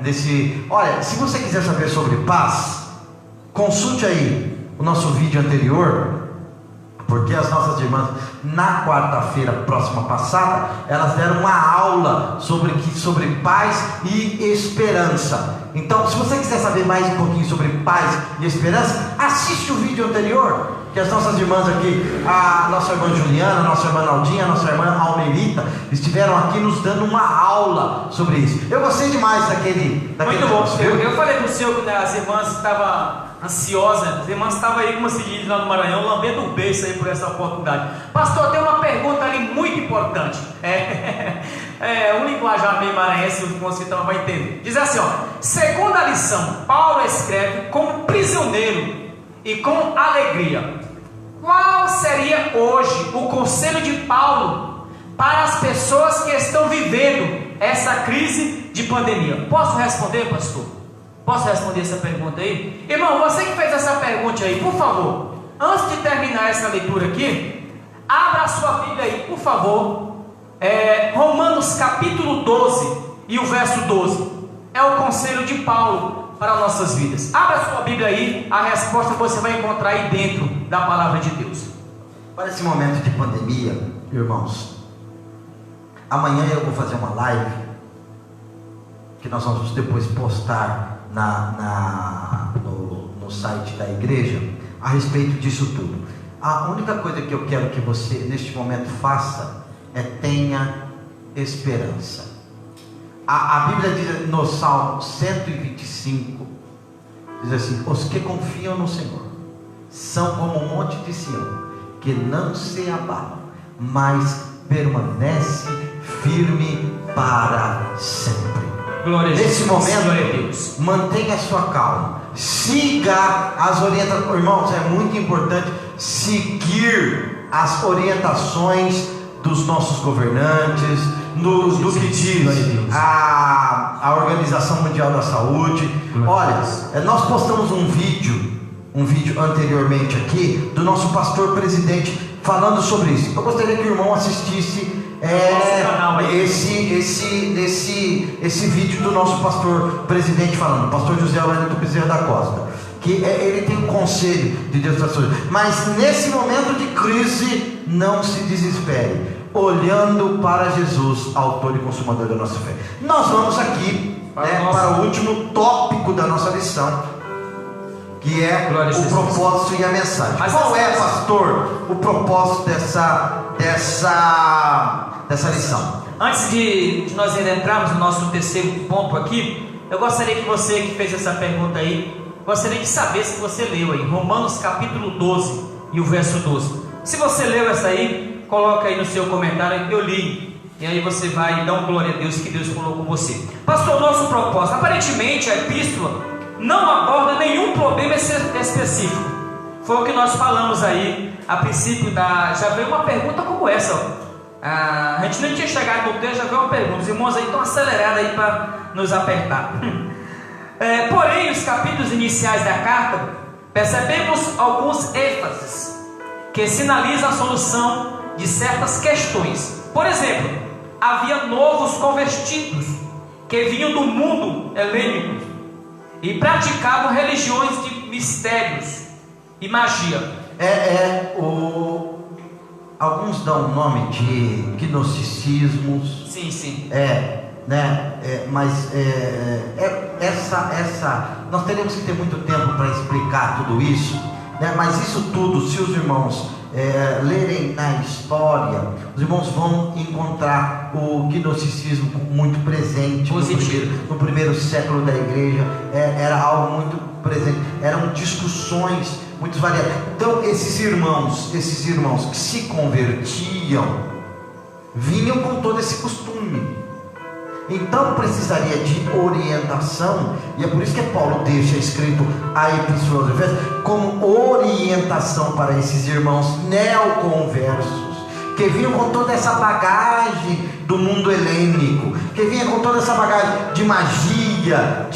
Olha, se você quiser saber sobre paz, consulte aí o nosso vídeo anterior, porque as nossas irmãs, na quarta-feira próxima passada, elas deram uma aula sobre paz e esperança. Então, se você quiser saber mais um pouquinho sobre paz e esperança, assiste o vídeo anterior, que as nossas irmãs aqui, a nossa irmã Juliana, a nossa irmã Naldinha, a nossa irmã Almerita, estiveram aqui nos dando uma aula sobre isso. Eu gostei demais daquele
Muito bom.
negócio,
Eu falei para o senhor que as irmãs estavam ansiosas, as irmãs estavam aí, como se diz lá no Maranhão, lambendo o beiço aí por essa oportunidade. Pastor, tem uma pergunta ali muito importante. Um linguajar meio maranhense, os irmãos que estão vão entender. Diz assim, ó: segundo a lição, Paulo escreve como prisioneiro e com alegria. Qual seria hoje o conselho de Paulo para as pessoas que estão vivendo essa crise de pandemia? Posso responder, pastor? Posso responder essa pergunta aí? Irmão, você que fez essa pergunta aí, por favor, antes de terminar essa leitura aqui, abra a sua Bíblia aí, por favor. Romanos capítulo 12 e o verso 12. É o conselho de Paulo para nossas vidas. Abra a sua Bíblia aí, a resposta você vai encontrar aí dentro da palavra de Deus.
Para esse momento de pandemia, irmãos, amanhã eu vou fazer uma live que nós vamos depois postar no site da igreja a respeito disso tudo. A única coisa que eu quero que você neste momento faça é tenha esperança. A Bíblia diz no Salmo 125, diz assim: os que confiam no Senhor são como o monte de Sião, que não se abala, mas permanece firme para sempre.
Glória a Deus.
Nesse momento,
Glória a Deus,
mantenha a sua calma, siga as orientações. Irmãos, é muito importante seguir as orientações dos nossos governantes, do que diz a Organização Mundial da Saúde. Olha, nós postamos um vídeo anteriormente aqui do nosso pastor presidente falando sobre isso. Eu gostaria que o irmão assistisse esse vídeo do nosso pastor presidente falando, pastor José Wellington Bezerra da Costa, que ele tem um conselho de Deus das coisas. Mas nesse momento de crise, não se desespere, olhando para Jesus, autor e consumador da nossa fé. Nós vamos aqui para o último tópico da nossa lição, que é o propósito e a mensagem. Mas qual é, pastor, o propósito dessa lição?
Antes de nós entrarmos no nosso terceiro ponto aqui, eu gostaria que você que fez essa pergunta aí, gostaria de saber se você leu aí Romanos capítulo 12 e o verso 12. Se você leu essa aí, coloca aí no seu comentário que eu li, e aí você vai dar glória a Deus que Deus falou com você. Pastor, o nosso propósito, aparentemente a epístola não aborda nenhum problema específico. Foi o que nós falamos aí a princípio já veio uma pergunta como essa, ó. A gente nem tinha chegado no texto, já veio uma pergunta. Os irmãos aí estão acelerados aí para nos apertar. Porém, os capítulos iniciais da carta, percebemos alguns ênfases que sinalizam a solução de certas questões. Por exemplo, havia novos convertidos que vinham do mundo helênico e praticavam religiões de mistérios e magia.
Alguns dão o nome de gnosticismos.
Sim.
Mas nós teremos que ter muito tempo para explicar tudo isso, né? Mas isso tudo, se os irmãos lerem na história, os irmãos vão encontrar o gnosticismo muito presente no primeiro século da igreja. Era algo muito presente, eram discussões muito variadas. Então esses irmãos que se convertiam vinham com todo esse costume, então precisaria de orientação, e é por isso que Paulo deixa escrito a Epístola aos Efésios como orientação para esses irmãos neoconversos, que vinham com toda essa bagagem do mundo helênico, que vinham com toda essa bagagem de magia,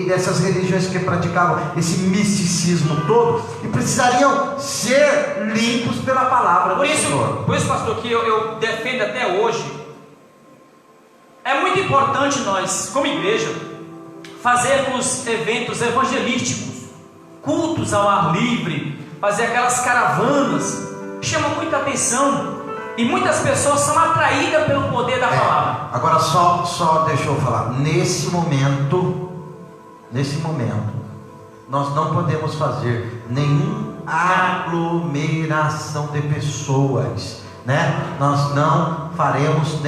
dessas religiões que praticavam esse misticismo todo, e precisariam ser limpos pela palavra do Senhor.
Por isso, pastor, que eu defendo até hoje, é muito importante nós, como igreja, fazermos eventos evangelísticos, cultos ao ar livre, fazer aquelas caravanas, chama muita atenção, e muitas pessoas são atraídas pelo poder da palavra.
Agora só deixa eu falar, nesse momento, nós não podemos fazer nenhuma aglomeração de pessoas, né? Nós não faremos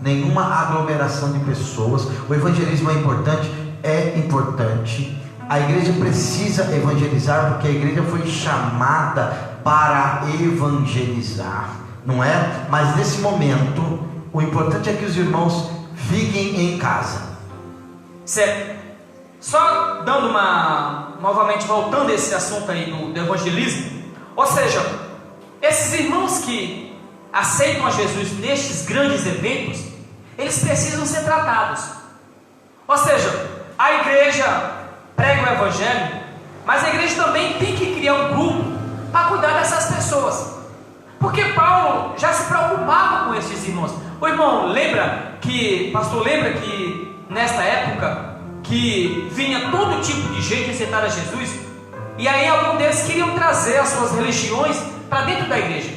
nenhuma aglomeração de pessoas. O evangelismo é importante. A igreja precisa evangelizar, porque a igreja foi chamada para evangelizar, não é? Mas nesse momento, o importante é que os irmãos fiquem em casa.
Certo. Só dando novamente voltando a esse assunto aí do evangelismo, ou seja, esses irmãos que aceitam a Jesus nestes grandes eventos, eles precisam ser tratados. Ou seja, a igreja prega o evangelho, mas a igreja também tem que criar um grupo para cuidar dessas pessoas, porque Paulo já se preocupava com esses irmãos. O irmão pastor lembra que nesta época que vinha todo tipo de gente aceitar a Jesus, e aí alguns deles queriam trazer as suas religiões para dentro da igreja.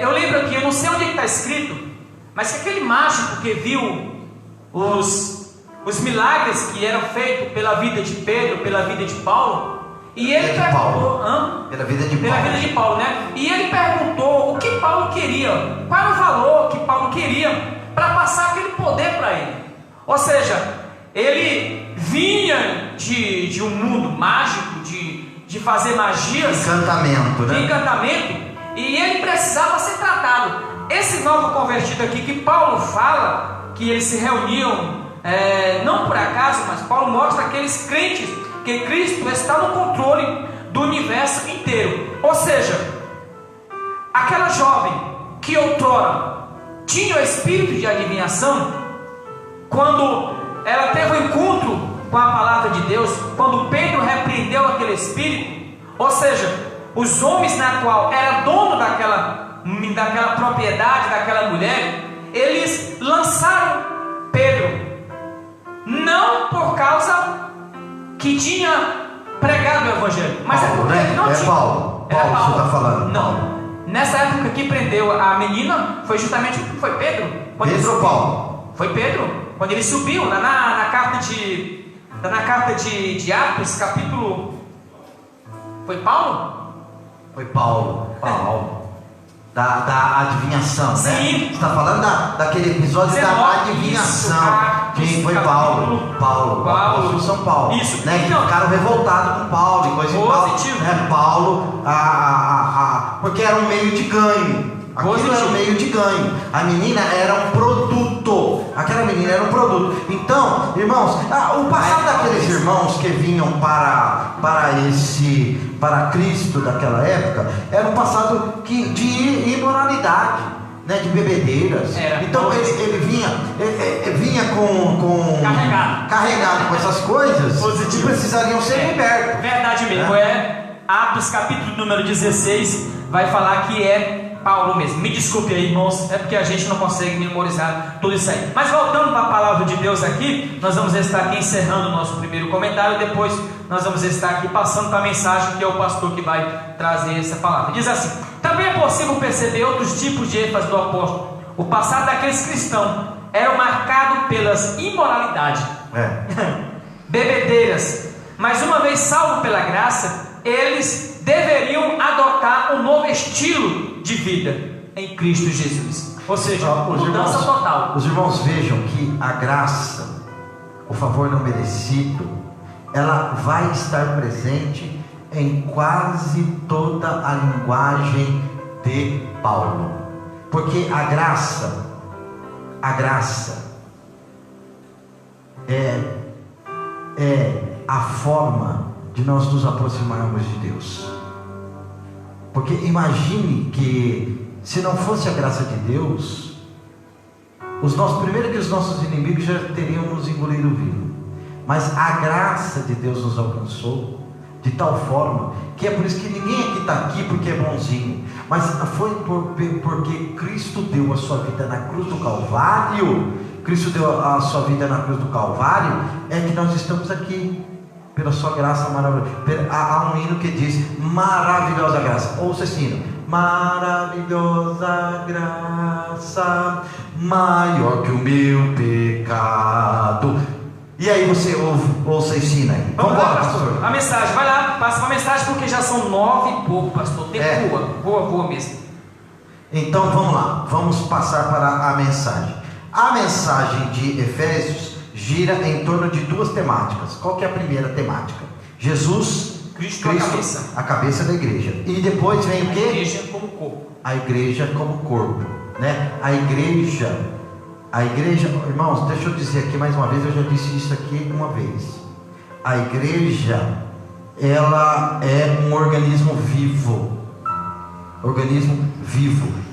Eu lembro aqui, eu não sei onde está escrito, mas que aquele mágico que viu os milagres que eram feitos pela vida de Pedro, pela vida de Paulo, e ele perguntou,
pela vida de
Paulo, né? E ele perguntou o que Paulo queria, qual era o valor que Paulo queria para passar aquele poder para ele. Ou seja, ele vinha de um mundo mágico, de fazer magias,
encantamento, né?
De encantamento, e ele precisava ser tratado. Esse novo convertido aqui que Paulo fala, que eles se reuniam, não por acaso, mas Paulo mostra aqueles crentes que Cristo está no controle do universo inteiro. Ou seja, aquela jovem que outrora tinha o espírito de adivinhação, quando ela teve um encontro com a palavra de Deus, quando Pedro repreendeu aquele espírito, ou seja, os homens na qual era dono daquela propriedade, daquela mulher, eles lançaram Pedro, não por causa que tinha pregado o evangelho, mas
Paulo,
porque ele não tinha.
Paulo, você está falando?
Não. Nessa época que prendeu a menina, foi justamente Pedro.
Pedro ou Paulo?
Foi Pedro. Quando ele subiu lá na carta de Atos, capítulo... Foi Paulo?
Foi Paulo. Da adivinhação,
sim,
né? Você está falando daquele episódio 19, da adivinhação. Quem foi Paulo? Apóstolo São Paulo.
Isso.
Né?
Então,
que ficaram revoltados com Paulo e coisa e tal. Né? Paulo, porque era um meio de ganho. Aquilo era um meio de ganho. A menina era um produto. Aquela menina era um produto. Então, irmãos, o passado daqueles irmãos que vinham para Cristo daquela época era um passado de imoralidade, né, de bebedeiras. Então ele vinha com carregado com essas coisas.
Positivo.
Que precisariam ser libertos.
Verdade mesmo. Atos capítulo número 16 vai falar que é Paulo mesmo. Me desculpe aí, irmãos, é porque a gente não consegue memorizar tudo isso aí. Mas voltando para a palavra de Deus aqui, nós vamos estar aqui encerrando o nosso primeiro comentário. Depois nós vamos estar aqui passando para a mensagem, que é o pastor que vai trazer essa palavra. Diz assim: também é possível perceber outros tipos de ênfase do apóstolo. O passado daqueles cristãos era marcado pelas imoralidades, bebedeiras, mas uma vez salvo pela graça, eles deveriam adotar um novo estilo de vida em Cristo Jesus. Ou seja, mudança total.
Os irmãos vejam que a graça, o favor não merecido, ela vai estar presente em quase toda a linguagem de Paulo. Porque a graça é a forma de nós nos aproximarmos de Deus. Porque imagine que se não fosse a graça de Deus, primeiro que os nossos inimigos já teriam nos engolido vivo. Mas a graça de Deus nos alcançou de tal forma que é por isso que ninguém aqui está aqui porque é bonzinho, mas foi porque Cristo deu a sua vida na cruz do Calvário. Cristo deu a sua vida na cruz do Calvário, é que nós estamos aqui. pela sua graça maravilhosa. Há um hino que diz: maravilhosa graça. Ouça esse hino: maravilhosa graça, maior que o meu pecado. E aí você ouça esse hino aí.
Vamos lá,
pastor.
pastor. A mensagem, vai lá, passa uma mensagem, porque já são 9 e pouco, pastor. Tem voa mesmo.
Então vamos lá, vamos passar para a mensagem. A mensagem de Efésios gira em torno de 2 temáticas. Qual que é a primeira temática? Jesus,
Cristo
a cabeça da igreja. E depois vem o quê?
A igreja como corpo.
A igreja como corpo, né? A igreja, irmãos, deixa eu dizer aqui mais uma vez, eu já disse isso aqui uma vez. A igreja, ela é um organismo vivo.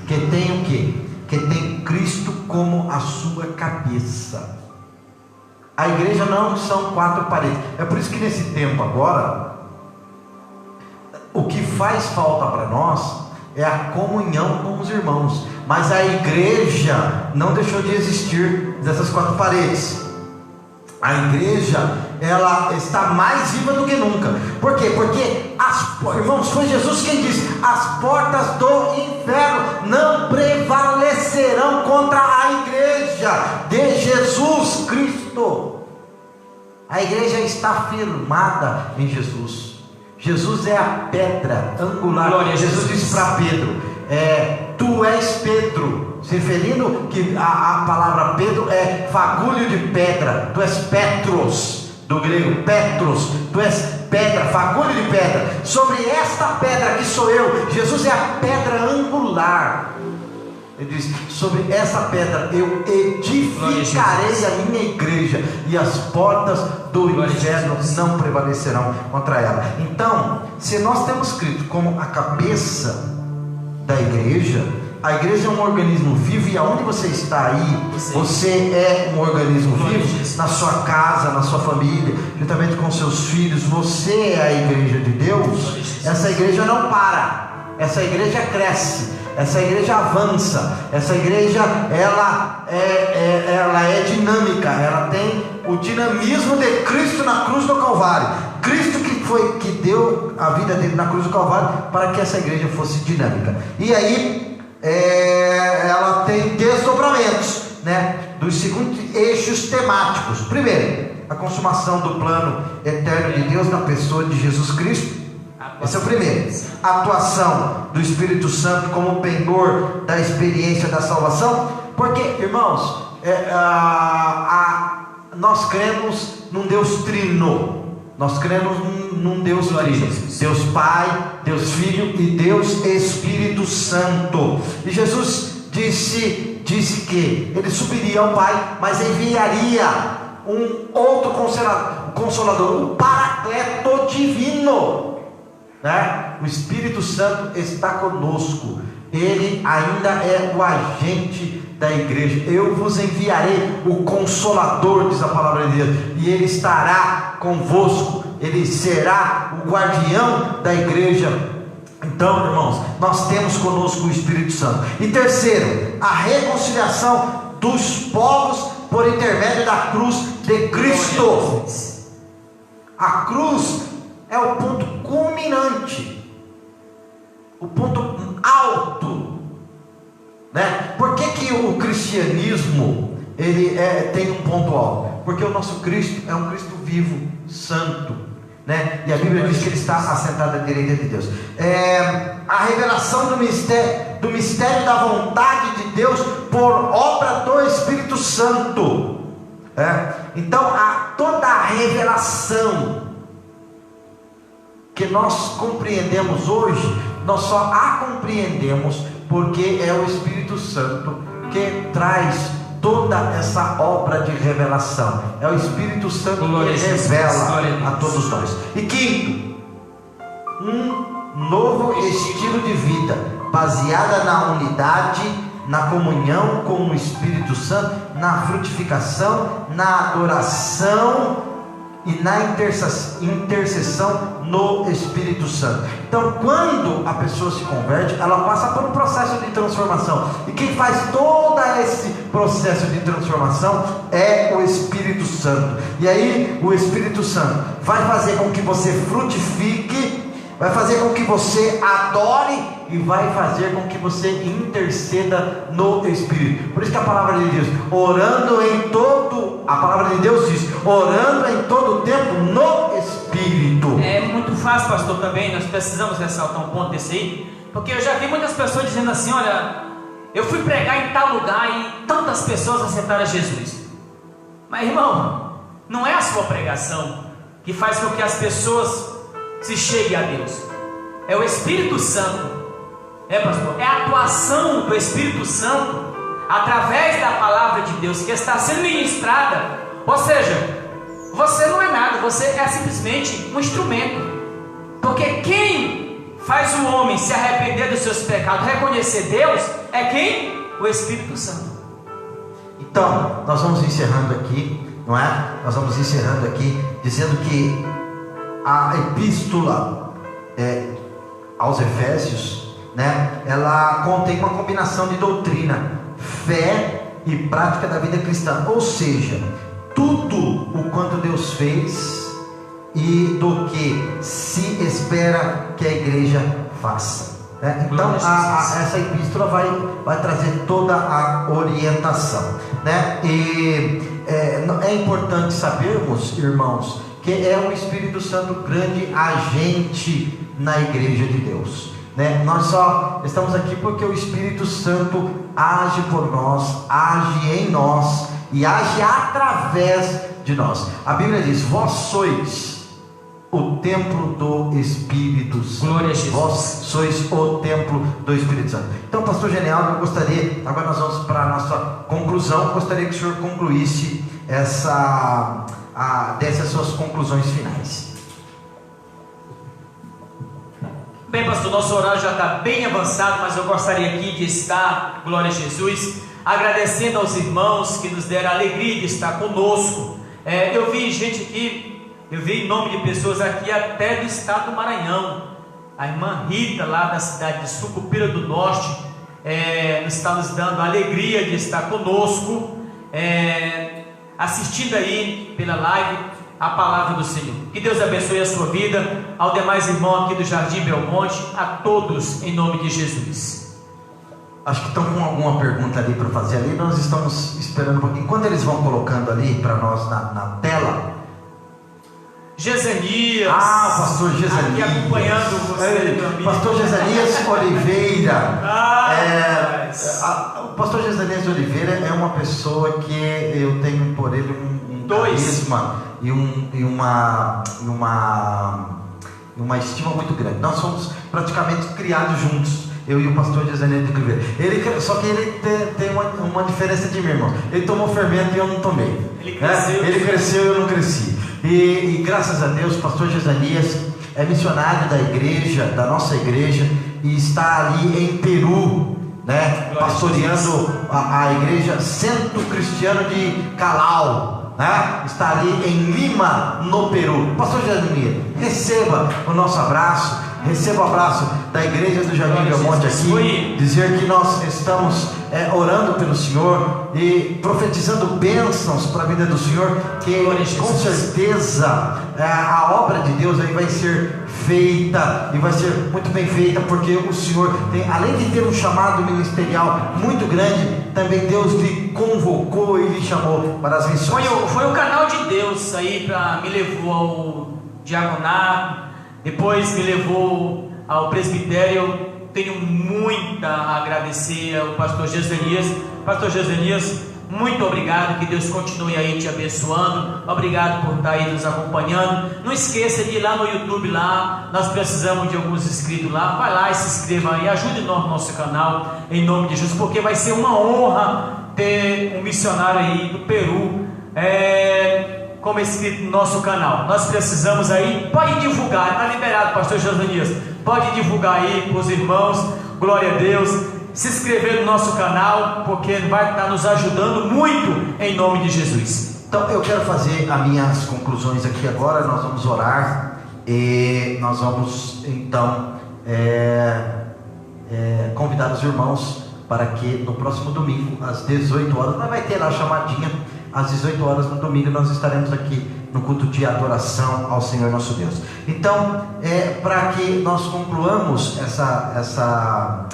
Que tem o quê? Que tem Cristo como a sua cabeça. A igreja não são 4 paredes. É por isso que nesse tempo agora, o que faz falta para nós é a comunhão com os irmãos. Mas a igreja não deixou de existir dessas 4 paredes. A igreja, ela está mais viva do que nunca. Por quê? Porque, irmãos, foi Jesus quem disse: as portas do inferno não prevalecerão contra a igreja de Jesus Cristo. A igreja está firmada em Jesus. Jesus é a pedra angular. Jesus disse para Pedro: tu és Pedro, se referindo que a palavra Pedro é fagulho de pedra. Tu és Petros, do grego Petros, tu és pedra, fagulho de pedra. Sobre esta pedra que sou eu, Jesus é a pedra angular. Ele diz: sobre essa pedra eu edificarei a minha igreja, e as portas do inferno não prevalecerão contra ela. Então, se nós temos Cristo como a cabeça da igreja, a igreja é um organismo vivo, e aonde você está aí, você é um organismo vivo. Na sua casa, na sua família, juntamente com seus filhos, você é a igreja de Deus. Essa igreja não para, essa igreja cresce, essa igreja avança, essa igreja ela é dinâmica, ela tem o dinamismo de Cristo na cruz do Calvário. Cristo que deu a vida dele na cruz do Calvário para que essa igreja fosse dinâmica. E aí ela tem desdobramentos, né, dos seguintes eixos temáticos. Primeiro, a consumação do plano eterno de Deus na pessoa de Jesus Cristo. Esse é o primeiro. A atuação do Espírito Santo como penhor da experiência da salvação. Porque, irmãos, nós cremos num Deus trino. Nós cremos num Deus trino: Deus Pai, Deus Filho e Deus Espírito Santo. E Jesus disse que ele subiria ao Pai, mas enviaria um outro consolador, o Paracleto divino, né? O Espírito Santo está conosco. Ele ainda é o agente da igreja. Eu vos enviarei o Consolador, diz a palavra de Deus, e ele estará convosco. Ele será o guardião da igreja. Então, irmãos, nós temos conosco o Espírito Santo. E terceiro, a reconciliação dos povos por intermédio da cruz de Cristo. A cruz é o ponto culminante, o ponto alto, né? Por que o cristianismo ele tem um ponto alto? Porque o nosso Cristo é um Cristo vivo, santo, né? E a Bíblia diz que ele está assentado à direita de Deus. A revelação do mistério da vontade de Deus por obra do Espírito Santo. Então, toda a revelação que nós compreendemos hoje, nós só a compreendemos porque é o Espírito Santo que traz toda essa obra de revelação. É o Espírito Santo que revela a todos nós. E quinto, um novo estilo de vida baseada na unidade, na comunhão com o Espírito Santo, na frutificação, na adoração e na intercessão no Espírito Santo. Então, quando a pessoa se converte, ela passa por um processo de transformação. E quem faz todo esse processo de transformação é o Espírito Santo. E aí, o Espírito Santo vai fazer com que você frutifique, vai fazer com que você adore e vai fazer com que você interceda no Espírito. Por isso que a palavra de Deus, a palavra de Deus diz, orando em todo tempo no Espírito.
É muito fácil, pastor, também, nós precisamos ressaltar um ponto desse aí, porque eu já vi muitas pessoas dizendo assim, olha, eu fui pregar em tal lugar e tantas pessoas aceitaram Jesus. Mas irmão, não é a sua pregação que faz com que as pessoas se cheguem a Deus, é o Espírito Santo. Pastor, é a atuação do Espírito Santo através da palavra de Deus que está sendo ministrada. Ou seja, você não é nada, você é simplesmente um instrumento. Porque quem faz o homem se arrepender dos seus pecados, reconhecer Deus, é quem? O Espírito Santo.
Então, nós vamos encerrando aqui, não é? Nós vamos encerrando aqui dizendo que a epístola aos Efésios, né, ela contém uma combinação de doutrina, fé e prática da vida cristã. Ou seja, tudo o quanto Deus fez e do que se espera que a igreja faça, né? Então essa epístola vai trazer toda a orientação, né? E é importante sabermos, irmãos, que é o Espírito Santo grande agente na igreja de Deus, né? Nós só estamos aqui porque o Espírito Santo age por nós, age em nós e age através de nós. A Bíblia diz: vós sois o templo do Espírito Santo.
Glória a Jesus.
Vós sois o templo do Espírito Santo. Então, pastor Genialdo, eu gostaria, agora nós vamos para a nossa conclusão. Eu gostaria que o senhor concluísse desse as suas conclusões finais.
Bem, pastor, nosso horário já está bem avançado, mas eu gostaria aqui de estar, glória a Jesus, agradecendo aos irmãos que nos deram a alegria de estar conosco. Eu vi gente aqui, eu vi nome de pessoas aqui até do estado do Maranhão. A irmã Rita, lá da cidade de Sucupira do Norte, está nos dando a alegria de estar conosco, assistindo aí pela live a palavra do Senhor. Que Deus abençoe a sua vida, ao demais irmão aqui do Jardim Belmonte, a todos em nome de Jesus.
Acho que estão com alguma pergunta ali para fazer ali. Nós estamos esperando um pouquinho. Enquanto eles vão colocando ali para nós na tela.
Gesenias,
pastor Gesenias,
aqui acompanhando você, meu amigo.
Pastor Gesenias Oliveira. O pastor Gesenias Oliveira é uma pessoa que eu tenho por ele um carisma e uma estima muito grande. Nós somos praticamente criados juntos, eu e o pastor Gesenias de Oliveira. Só que ele tem uma diferença de mim, irmão. Ele tomou fermento e eu não tomei. Ele cresceu e eu não cresci. E graças a Deus, o pastor Gesenias é missionário da igreja, da nossa igreja, e está ali em Peru, né, pastoreando a igreja Centro Cristiano de Calau, né? Está ali em Lima, no Peru. Pastor Gesenias, receba o nosso abraço, receba o abraço da igreja do Jardim Belmonte aqui, dizer que nós estamos orando pelo Senhor e profetizando bênçãos para a vida do Senhor, que com certeza a obra de Deus aí vai ser feita e vai ser muito bem feita, porque o Senhor tem, além de ter um chamado ministerial muito grande, também Deus lhe convocou e lhe chamou para as missões.
Foi o canal de Deus aí me levou ao diaconato, depois me levou ao presbitério. Tenho muito a agradecer ao pastor Gesenias. Pastor Gesenias, muito obrigado, que Deus continue aí te abençoando. Obrigado por estar aí nos acompanhando. Não esqueça de ir lá no YouTube, lá nós precisamos de alguns inscritos lá. Vai lá e se inscreva aí, ajude nós no nosso canal, em nome de Jesus, porque vai ser uma honra ter um missionário aí do Peru como inscrito no nosso canal. Nós precisamos aí, pode divulgar, está liberado, pastor Gesenias, pode divulgar aí para os irmãos, glória a Deus, se inscrever no nosso canal, porque vai estar nos ajudando muito, em nome de Jesus.
Então eu quero fazer as minhas conclusões aqui agora. Nós vamos orar e nós vamos então convidar os irmãos para que no próximo domingo, às 18 horas, nós vai ter a chamadinha, às 18 horas no domingo nós estaremos aqui no culto de adoração ao Senhor nosso Deus. Então, para que nós concluamos essa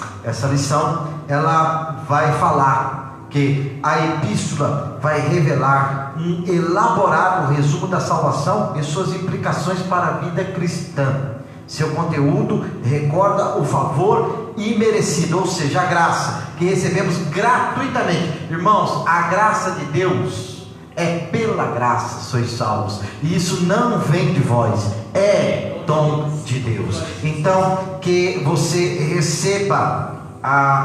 lição, ela vai falar que a epístola vai revelar um elaborado resumo da salvação e suas implicações para a vida cristã. Seu conteúdo recorda o favor imerecido, ou seja, a graça que recebemos gratuitamente. Irmãos, a graça de Deus é pela graça sois salvos, e isso não vem de vós, é dom de Deus. Então, que você receba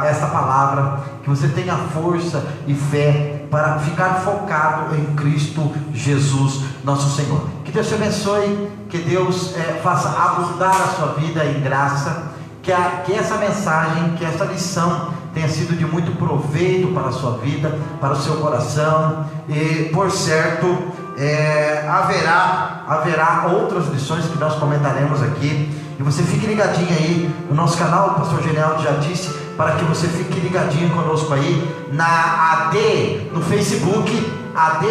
essa palavra, que você tenha força e fé para ficar focado em Cristo Jesus, nosso Senhor. Que Deus te abençoe, que Deus faça abundar a sua vida em graça, que essa mensagem, que essa lição tenha sido de muito proveito para a sua vida, para o seu coração, e por certo haverá outras lições que nós comentaremos aqui, e você fique ligadinho aí no nosso canal, o pastor Genialdo já disse, para que você fique ligadinho conosco aí na AD, no Facebook, AD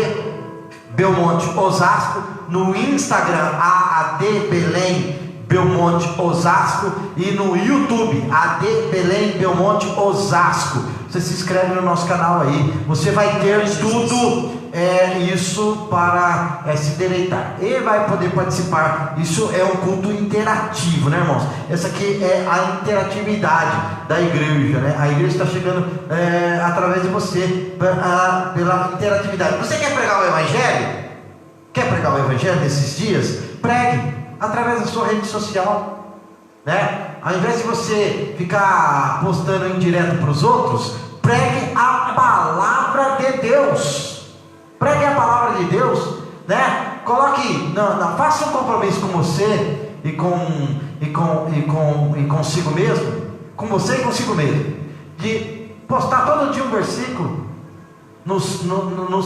Belmonte Osasco, no Instagram, AD Belém Belmonte Osasco, e no YouTube, AD Belém Belmonte Osasco. Você se inscreve no nosso canal aí, você vai ter tudo isso para se deleitar e vai poder participar. Isso é um culto interativo, né, irmãos? Essa aqui é a interatividade da igreja, né? A igreja está chegando através de você, pela interatividade. Você quer pregar o Evangelho? Quer pregar o Evangelho nesses dias? Pregue através da sua rede social, né? Ao invés de você ficar postando indireto para os outros, pregue a palavra de Deus. Pregue a palavra de Deus, né? Coloque, faça um compromisso com você e consigo mesmo, com você e consigo mesmo, de postar todo dia um versículo nos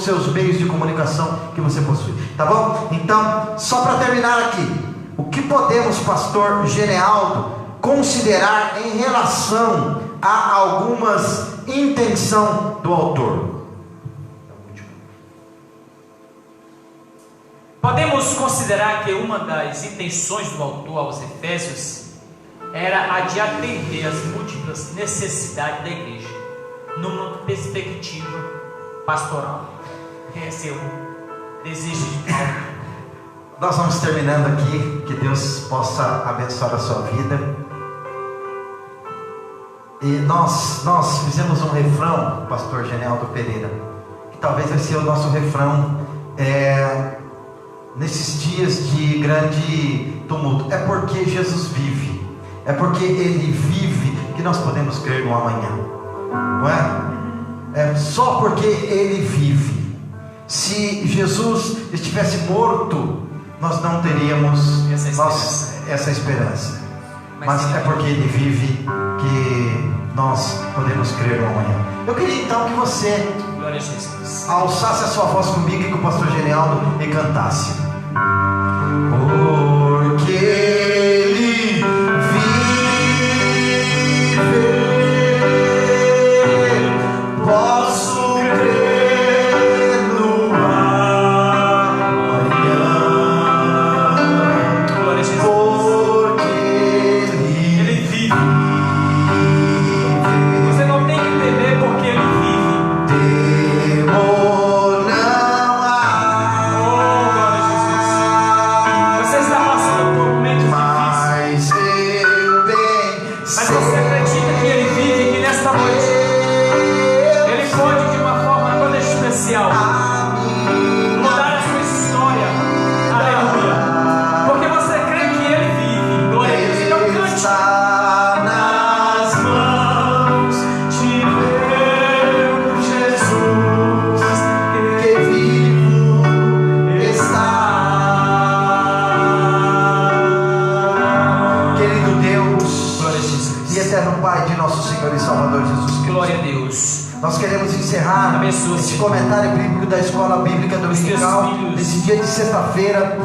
seus meios de comunicação que você possui, tá bom? Então, só para terminar aqui, o que podemos, pastor Genealdo, considerar em relação a algumas intenções do autor?
Podemos considerar que uma das intenções do autor aos Efésios era a de atender às múltiplas necessidades da igreja, numa perspectiva pastoral. Esse é o desejo de Paulo.
Nós vamos terminando aqui, que Deus possa abençoar a sua vida. E nós fizemos um refrão, pastor Genealdo Pereira, que talvez vai ser o nosso refrão nesses dias de grande tumulto. É porque Jesus vive, é porque Ele vive que nós podemos crer no amanhã, não é? É só porque Ele vive. Se Jesus estivesse morto, nós não teríamos essa esperança. Mas é porque Ele vive que nós podemos crer no amanhã. Eu queria então que você alçasse a sua voz comigo e com o pastor Genealdo e cantasse. Porque Ele vive, posso crer no amanhã. Porque Ele vive.
Você não tem que temer porque Ele vive.
Temor não há.
Oh, glória a Jesus. Você está passando por momentos difíceis,
Mas eu bem
mas você acredita que Ele vive e que nesta noite Ele pode, de uma forma toda especial, mudar a sua história. Aleluia. Porque você crê que Ele vive. Glória a Deus. Então cante.
está nas mãos de meu Jesus, que vivo está. Querido Deus
Glória a Jesus.
e eterno Pai de nosso Senhor e Salvador Jesus Cristo,
Glória a Deus.
nós queremos encerrar
Abençoe,
esse
Senhor.
comentário bíblico da Escola Bíblica Dominical
filhos.
nesse dia de sexta-feira,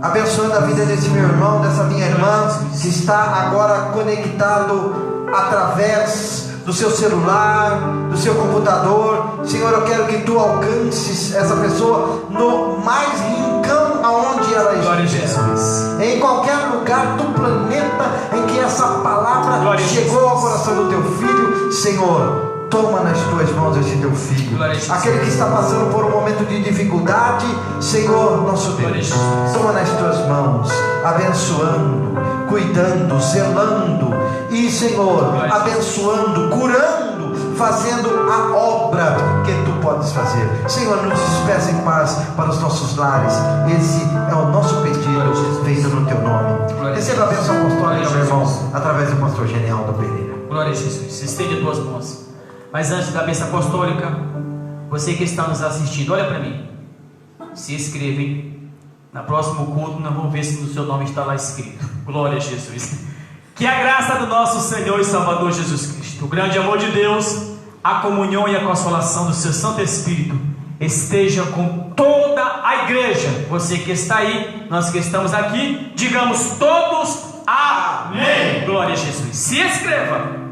abençoando a vida desse meu irmão, dessa minha irmã, que está agora conectado através do seu celular, do seu computador. Senhor, eu quero que tu alcances essa pessoa no mais rincão aonde ela estiver, em qualquer lugar do planeta em que essa palavra chegou ao coração do teu filho. Senhor, toma nas tuas mãos esse teu filho, aquele que está passando por um momento de dificuldade. Senhor, nosso Deus, toma nas tuas mãos, abençoando, cuidando, zelando e, Senhor, abençoando, curando, fazendo a obra que tu podes fazer. Senhor, nos despeça em paz para os nossos lares. Esse é o nosso pedido, feito no teu nome. Receba a bênção apostólica, meu irmão, através do pastor Genialdo Pereira.
Glória a Jesus. Estende as tuas mãos. Mas antes da bênção apostólica, você que está nos assistindo, olha para mim, se inscreva, hein? Na próximo culto nós vamos ver se no seu nome está lá escrito. Glória a Jesus. Que a graça do nosso Senhor e Salvador Jesus Cristo, o grande amor de Deus, a comunhão e a consolação do seu Santo Espírito esteja com toda a igreja. Você que está aí, nós que estamos aqui, digamos todos amém. Glória a Jesus. Se inscreva.